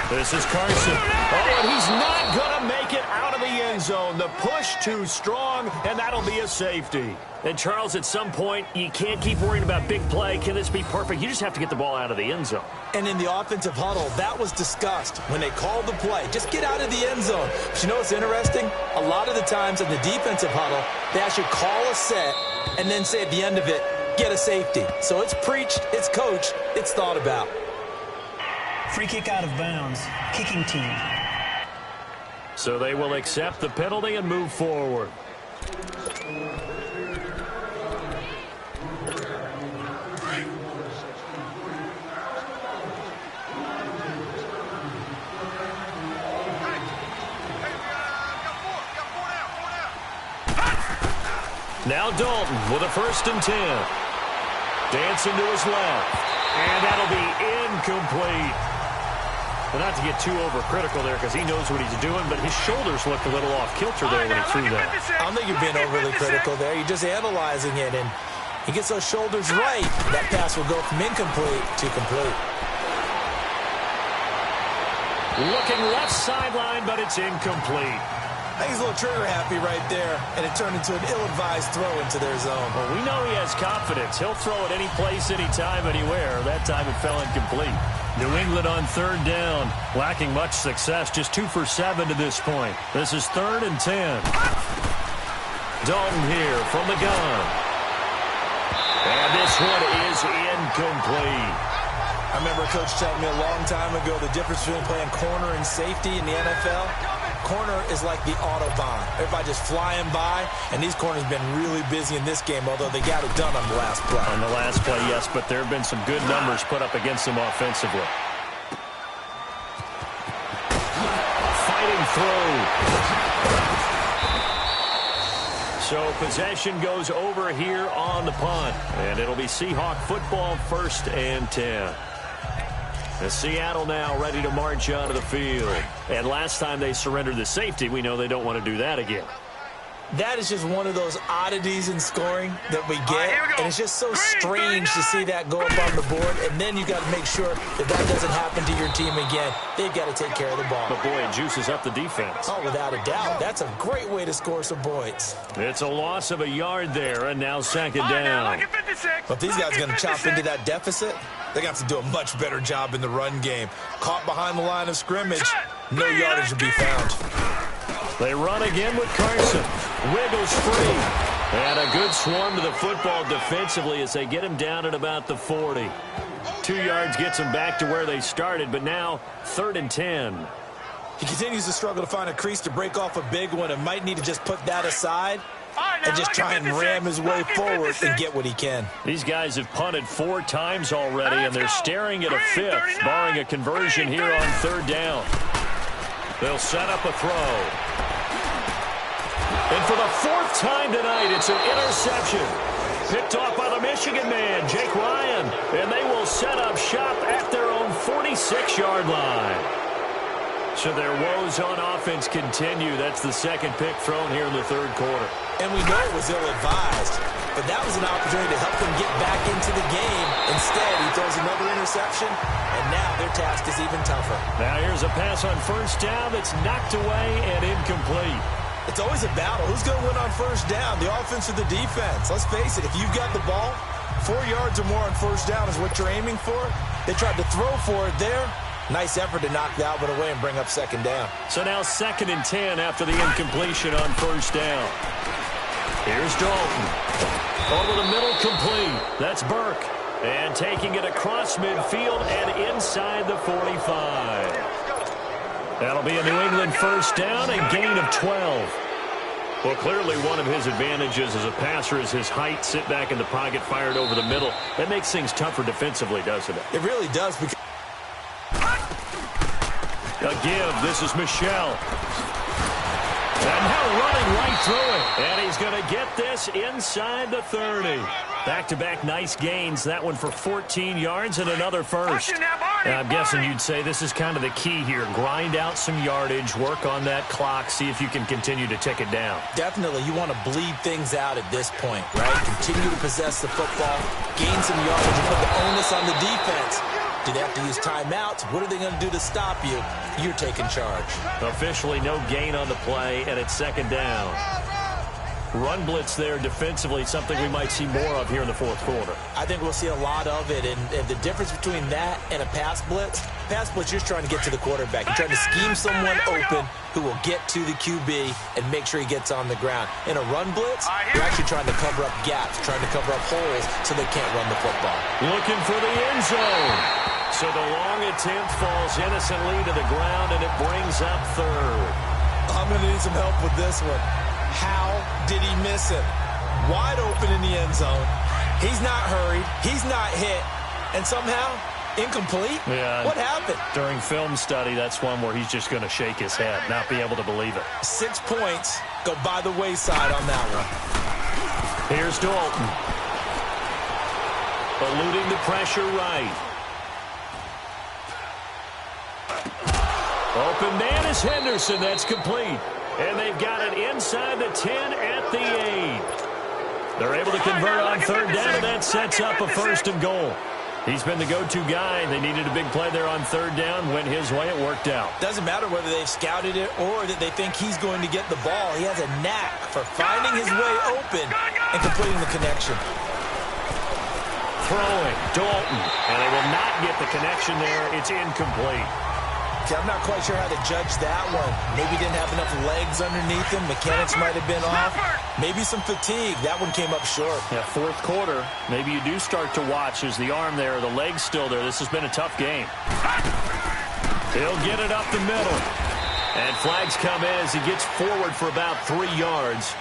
This is Carson. Oh, and he's not going to make it out of the end zone. The push too strong, and that'll be a safety. And, Charles, at some point, you can't keep worrying about big play. Can this be perfect? You just have to get the ball out of the end zone. And in the offensive huddle, that was discussed when they called the play. Just get out of the end zone. But you know what's interesting? A lot of the times in the defensive huddle, they actually call a set and then say at the end of it, get a safety. So it's preached, it's coached, it's thought about. Free kick out of bounds. Kicking team. So they will accept the penalty and move forward. Now Dalton with a 1st and 10. Dancing to his left. And that'll be incomplete. Well, not to get too overcritical there because he knows what he's doing, but his shoulders looked a little off kilter there when he threw that. I don't think you're being overly critical there. You're just analyzing it, and he gets those shoulders right. That pass will go from incomplete to complete. Looking left sideline, but it's incomplete. I think he's a little trigger happy right there, and it turned into an ill-advised throw into their zone. Well, we know he has confidence. He'll throw it any place, anytime, anywhere. That time it fell incomplete. New England on 3rd down, lacking much success, just 2 for 7 to this point. This is 3rd and 10. Dalton here from the gun. And this one is incomplete. I remember a coach telling me a long time ago the difference between playing corner and safety in the NFL. Corner is like the Autobahn. Everybody just flying by, and these corners have been really busy in this game, although they got it done on the last play. On the last play, yes, but there have been some good numbers put up against them offensively. Fighting through. So possession goes over here on the punt, and it'll be Seahawk football 1st and 10. The Seattle now ready to march onto the field. And last time they surrendered the safety, we know they don't want to do that again. That is just one of those oddities in scoring that we get. And it's just so strange to see that go up on the board. And then you got to make sure that that doesn't happen to your team again. They've got to take care of the ball. But, boy, it juices up the defense. Oh, without a doubt. That's a great way to score some points. It's a loss of a yard there, and now 2nd down. But if these guys are going to chop into that deficit, they're going to have to do a much better job in the run game. Caught behind the line of scrimmage, no yardage to be found. They run again with Carson. Wiggles free. And a good swarm to the football defensively as they get him down at about the 40. 2 yards gets them back to where they started, but now 3rd and 10. He continues to struggle to find a crease to break off a big one and might need to just put that aside and just try and ram his way forward and get what he can. These guys have punted 4 times already, and they're staring at a 5th, barring a conversion here on 3rd down. They'll set up a throw. And for the 4th time tonight, it's an interception. Picked off by the Michigan man, Jake Ryan. And they will set up shop at their own 46-yard line. So their woes on offense continue. That's the 2nd pick thrown here in the 3rd quarter. And we know it was ill-advised, but that was an opportunity to help them get back into the game. Instead, he throws another interception, and now their task is even tougher. Now here's a pass on 1st down that's knocked away and incomplete. It's always a battle. Who's going to win on 1st down, the offense or the defense? Let's face it, if you've got the ball, 4 yards or more on 1st down is what you're aiming for. They tried to throw for it there. Nice effort to knock that one away and bring up 2nd down. So now 2nd and 10 after the incompletion on 1st down. Here's Dalton. Over the middle, complete. That's Burke. And taking it across midfield and inside the 45. That'll be a New England 1st down, a gain of 12. Well, clearly one of his advantages as a passer is his height. Sit back in the pocket, fired over the middle. That makes things tougher defensively, doesn't it? It really does. Because a give. This is Michelle. And now running right through it. And he's going to get this inside the 30. Back-to-back nice gains. That one for 14 yards and another first. And I'm guessing you'd say this is kind of the key here. Grind out some yardage, work on that clock, see if you can continue to tick it down. Definitely. You want to bleed things out at this point, right? Continue to possess the football, gain some yardage, and put the onus on the defense. Do they have to use timeouts? What are they going to do to stop you? You're taking charge. Officially no gain on the play, and it's second down. Run blitz there defensively, something we might see more of here in the fourth quarter. I think we'll see a lot of it, and the difference between that and a pass blitz, you're just trying to get to the quarterback. You're trying to scheme someone open who will get to the QB and make sure he gets on the ground. In a run blitz, you're actually trying to cover up gaps, trying to cover up holes so they can't run the football. Looking for the end zone. So the long attempt falls innocently to the ground, and it brings up third. I'm going to need some help with this one. How did he miss it? Wide open in the end zone. He's not hurried. He's not hit. And somehow, incomplete? Yeah. What happened? During film study, that's one where he's just going to shake his head, not be able to believe it. 6 points go by the wayside on that one. Here's Dalton. Eluding the pressure right. Open man is Henderson. That's complete. And they've got it inside the 10 at the 8. They're able to convert on third down, and that sets up a first and goal. He's been the go-to guy. They needed a big play there on third down. Went his way. It worked out. Doesn't matter whether they've scouted it or that they think he's going to get the ball. He has a knack for finding his way open and completing the connection. Throwing, Dalton. And they will not get the connection there. It's incomplete. See, I'm not quite sure how to judge that one. Maybe didn't have enough legs underneath him. Mechanics might have been off. Maybe some fatigue. That one came up short. Yeah, fourth quarter. Maybe you do start to watch. Is the arm there, the leg's still there? This has been a tough game. He'll get it up the middle. And flags come in as he gets forward for about 3 yards.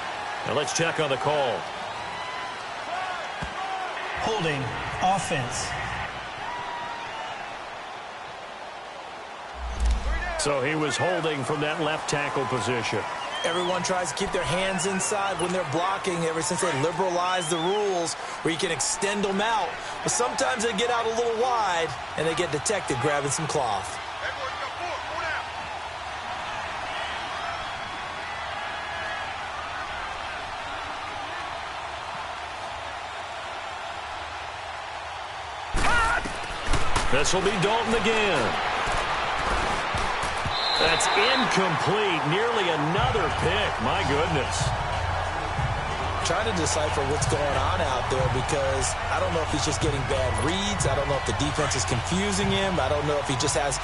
Now let's check on the call. Holding, offense. So he was holding from that left tackle position. Everyone tries to keep their hands inside when they're blocking ever since they liberalized the rules where you can extend them out. But sometimes they get out a little wide and they get detected grabbing some cloth. This will be Dalton again. That's incomplete. Nearly another pick. My goodness. Trying to decipher what's going on out there because I don't know if he's just getting bad reads. I don't know if the defense is confusing him. I don't know if he just has,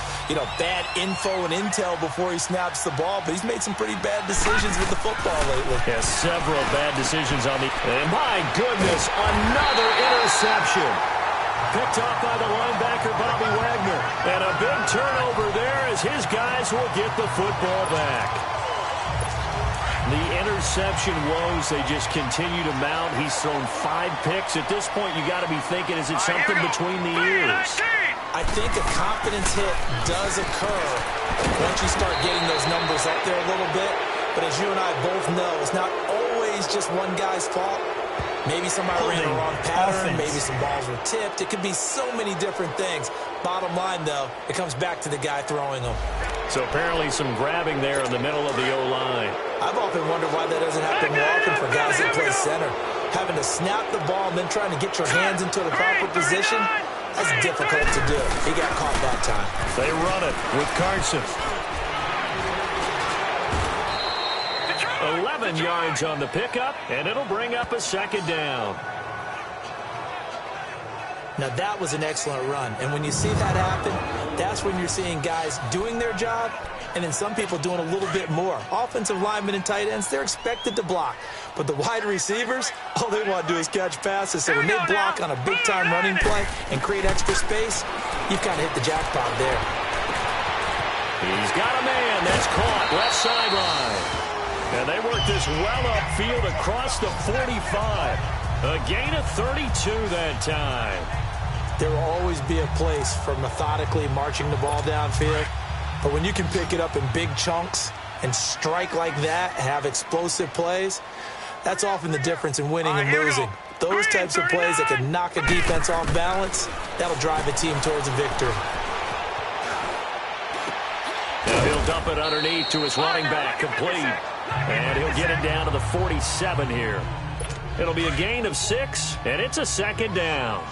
bad info and intel before he snaps the ball. But he's made some pretty bad decisions with the football lately. Yeah, several bad decisions on the... And my goodness, another interception. Picked off by the linebacker, Bobby Wagner. And a big turnover there as his guys will get the football back. The interception woes, they just continue to mount. He's thrown 5 picks. At this point, you got to be thinking, is it something between the ears? I think a confidence hit does occur once you start getting those numbers up there a little bit. But as you and I both know, it's not always just one guy's fault. Maybe somebody ran the wrong pattern. Maybe some balls were tipped. It could be so many different things. Bottom line, though, it comes back to the guy throwing them. So apparently some grabbing there in the middle of the O-line. I've often wondered why that doesn't happen more often for guys that play center. Having to snap the ball and then trying to get your hands into the proper position, that's difficult to do. He got caught that time. They run it with Carson. 11 yards on the pickup, and it'll bring up a second down. Now, that was an excellent run. And when you see that happen, that's when you're seeing guys doing their job and then some people doing a little bit more. Offensive linemen and tight ends, they're expected to block. But the wide receivers, all they want to do is catch passes. So when they block on a big-time running play and create extra space, you've kind of hit the jackpot there. He's got a man. That's caught. Left sideline. And they work this well upfield across the 45. A gain of 32 that time. There will always be a place for methodically marching the ball downfield. But when you can pick it up in big chunks and strike like that, have explosive plays, that's often the difference in winning and losing. Those types of plays that can knock a defense off balance, that'll drive a team towards a victory. Now he'll dump it underneath to his running back, complete. And he'll get it down to the 47 here. It'll be a gain of 6, and it's a second down.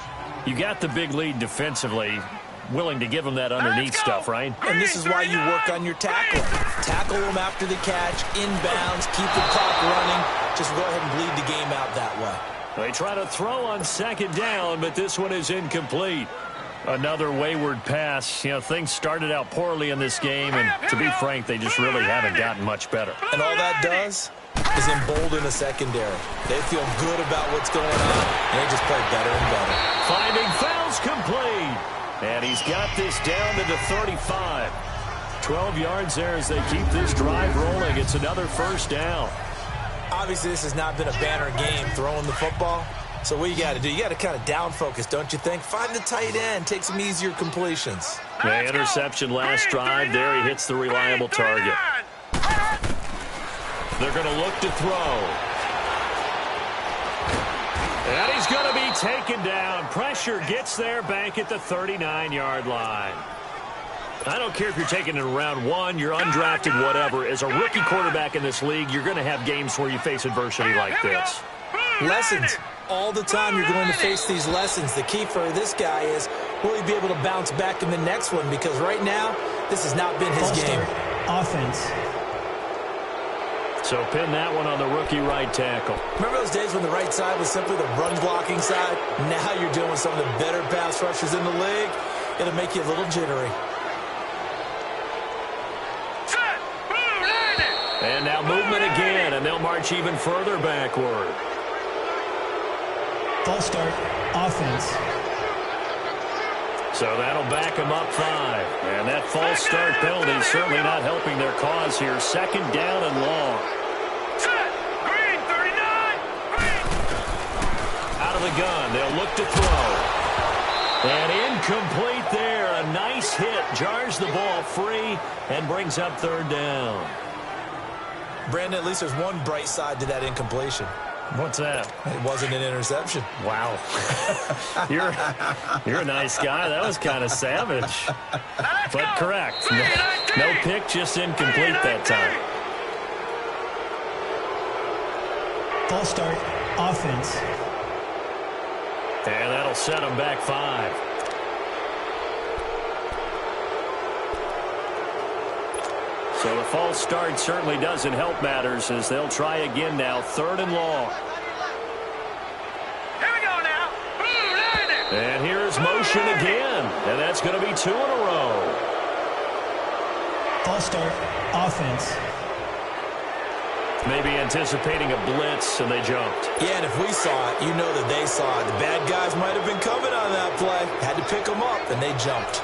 You got the big lead defensively. Willing to give him that underneath stuff, right? And this is why you work on your tackling. Tackle them after the catch, inbounds, keep the clock running. Just go ahead and bleed the game out that way. They try to throw on second down, but this one is incomplete. Another wayward pass. You know, things started out poorly in this game, and to be frank, they just really haven't gotten much better. And all that does is embolden the secondary. They feel good about what's going on, and they just play better and better. Finding fouls complete. And he's got this down to the 35. 12 yards there as they keep this drive rolling. It's another first down. Obviously, this has not been a banner game throwing the football. So what you got to do, you got to kind of down focus, don't you think? Find the tight end, take some easier completions. The interception last drive there. He hits the reliable target. They're going to look to throw. And he's going to be taken down. Pressure gets there back at the 39-yard line. I don't care if you're taking it in round 1, you're undrafted, whatever. As a rookie quarterback in this league, you're going to have games where you face adversity like this. Lessons. All the time you're going to face these lessons. The key for this guy is, will he be able to bounce back in the next one? Because right now, this has not been his game. Offense. So pin that one on the rookie right tackle. Remember those days when the right side was simply the run-blocking side? Now you're dealing with some of the better pass rushers in the league. It'll make you a little jittery. And now movement again, and they'll march even further backward. False start. Offense. So that'll back them up 5. And that false start penalty is certainly not helping their cause here. Second down and long. Out of the gun, they'll look to throw. And incomplete there. A nice hit. Jars the ball free and brings up third down. Brandon, at least there's one bright side to that incompletion. What's that? It wasn't an interception. Wow. You're a nice guy. That was kind of savage. But correct. No pick, just incomplete that time. False start. Offense. And that'll set them back 5. So the false start certainly doesn't help matters as they'll try again now. Third and long. Here we go now. And here's motion again. And that's going to be 2 in a row. False start. Offense. Maybe anticipating a blitz, and they jumped. Yeah, and if we saw it, you know that they saw it. The bad guys might have been coming on that play. Had to pick them up, and they jumped.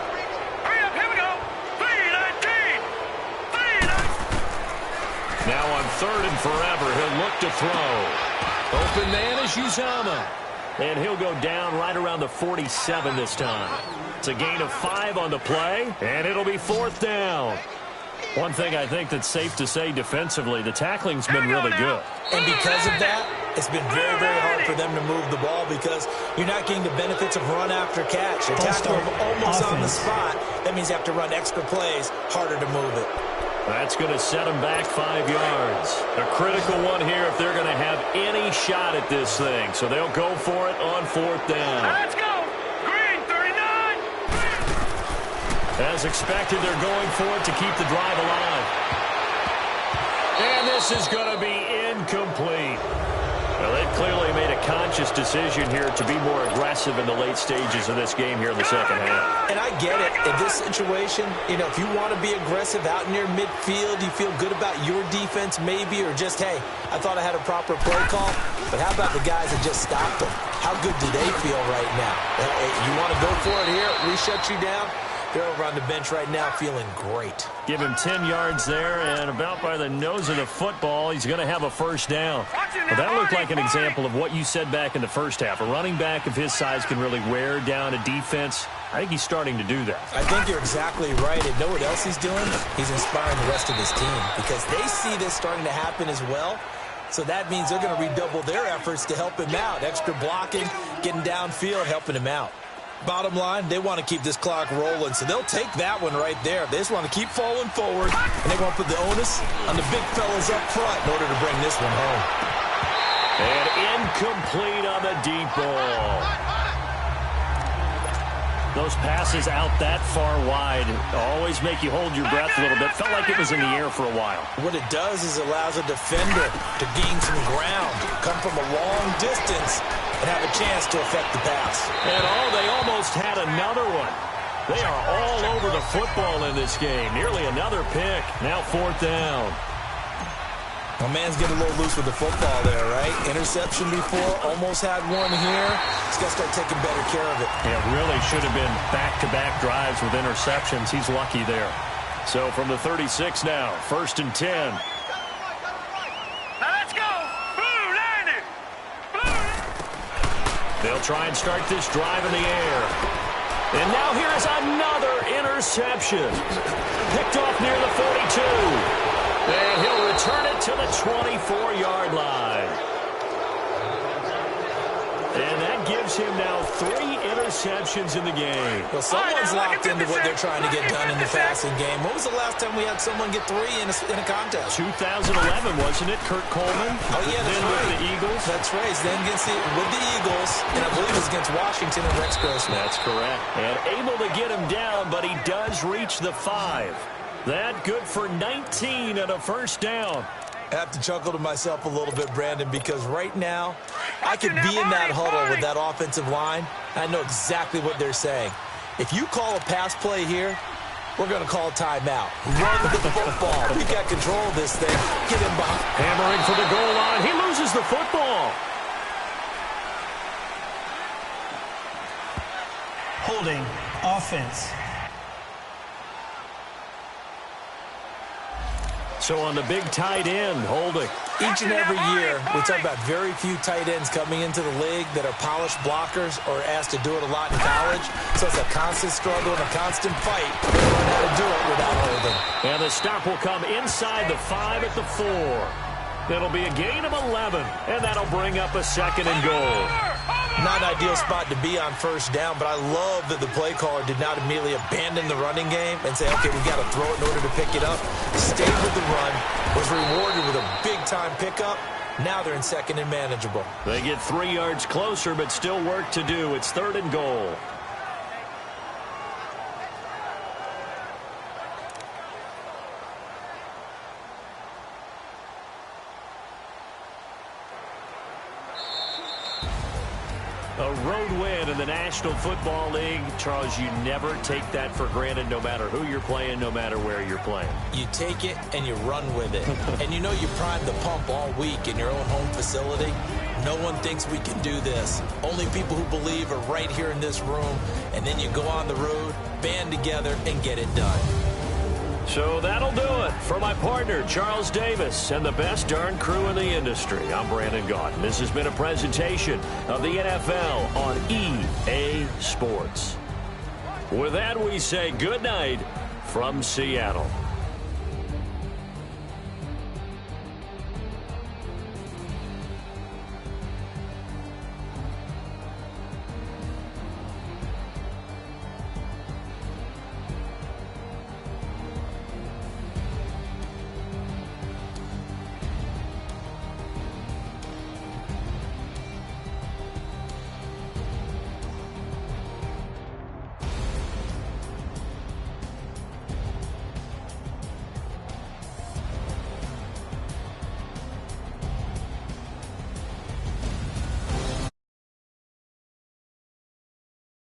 Now on third and forever, he'll look to throw. Open man is Uzama. And he'll go down right around the 47 this time. It's a gain of 5 on the play, and it'll be fourth down. One thing I think that's safe to say defensively, the tackling's been really good. And because of that, it's been very, very hard for them to move the ball because you're not getting the benefits of run after catch. You're tackling almost on the spot. That means you have to run extra plays, harder to move it. That's going to set them back 5 yards. A critical one here if they're going to have any shot at this thing. So they'll go for it on fourth down. Let's go. Green, 39. As expected, they're going for it to keep the drive alive. And this is going to be incomplete. Well, they've clearly made a conscious decision here to be more aggressive in the late stages of this game here in the second half. And I get it. In this situation, you know, if you want to be aggressive out near midfield, you feel good about your defense maybe, or just, hey, I thought I had a proper play call. But how about the guys that just stopped them? How good do they feel right now? You want to go for it here? We shut you down. They're over on the bench right now feeling great. Give him 10 yards there, and about by the nose of the football, he's going to have a first down. Well, that looked like an example of what you said back in the first half. A running back of his size can really wear down a defense. I think he's starting to do that. I think you're exactly right. And know what else he's doing? He's inspiring the rest of his team because they see this starting to happen as well. So that means they're going to redouble their efforts to help him out. Extra blocking, getting downfield, helping him out. Bottom line, they want to keep this clock rolling, so they'll take that one right there. They just want to keep falling forward, and they want to put the onus on the big fellas up front in order to bring this one home. And incomplete on the deep ball. Those passes out that far wide always make you hold your breath a little bit. Felt like it was in the air for a while. What it does is allows a defender to gain some ground, come from a long distance, and have a chance to affect the pass. And they almost had another one. They are all over the football in this game. Nearly another pick. Now 4th down. My man's getting a little loose with the football there, right? Interception before, almost had one here. He's got to start taking better care of it. Yeah, really should have been back-to-back drives with interceptions. He's lucky there. So from the 36 now, 1st and 10. Now let's go. Blue line it. Blue. They'll try and start this drive in the air. And now here is another interception. Picked off near the 42. And he'll return it to the 24-yard line. And that gives him now 3 interceptions in the game. Well, someone's locked into what they're trying to get done in the passing game. When was the last time we had someone get 3 in a contest? 2011, wasn't it? Kurt Coleman? Oh, yeah, that's then right. with the Eagles? That's right. Then with the Eagles, and I believe it was against Washington and Rex Grossman. That's correct. And able to get him down, but he does reach the 5. That good for 19 and a first down. I have to chuckle to myself a little bit, Brandon, because right now I could be in that huddle with that offensive line. I know exactly what they're saying. If you call a pass play here, we're going to call timeout. Run with the football. We got control of this thing. Get him behind. Hammering for the goal line. He loses the football. Holding offense. So on the big tight end, holding. Each and every year, we talk about very few tight ends coming into the league that are polished blockers or asked to do it a lot in college. So it's a constant struggle and a constant fight to learn how to do it without holding. And the stop will come inside the 5 at the 4. That'll be a gain of 11, and that'll bring up a 2nd and goal. Not an ideal spot to be on first down, but I love that the play caller did not immediately abandon the running game and say, okay, we got to throw it in order to pick it up. Stayed with the run, was rewarded with a big-time pickup. Now they're in 2nd and manageable. They get 3 yards closer, but still work to do. It's 3rd and goal. A road win in the National Football League. Charles, you never take that for granted no matter who you're playing, no matter where you're playing. You take it and you run with it. And you know you primed the pump all week in your own home facility. No one thinks we can do this. Only people who believe are right here in this room. And then you go on the road, band together, and get it done. So that'll do it for my partner, Charles Davis, and the best darn crew in the industry. I'm Brandon Gaudin. This has been a presentation of the NFL on EA Sports. With that, we say good night from Seattle.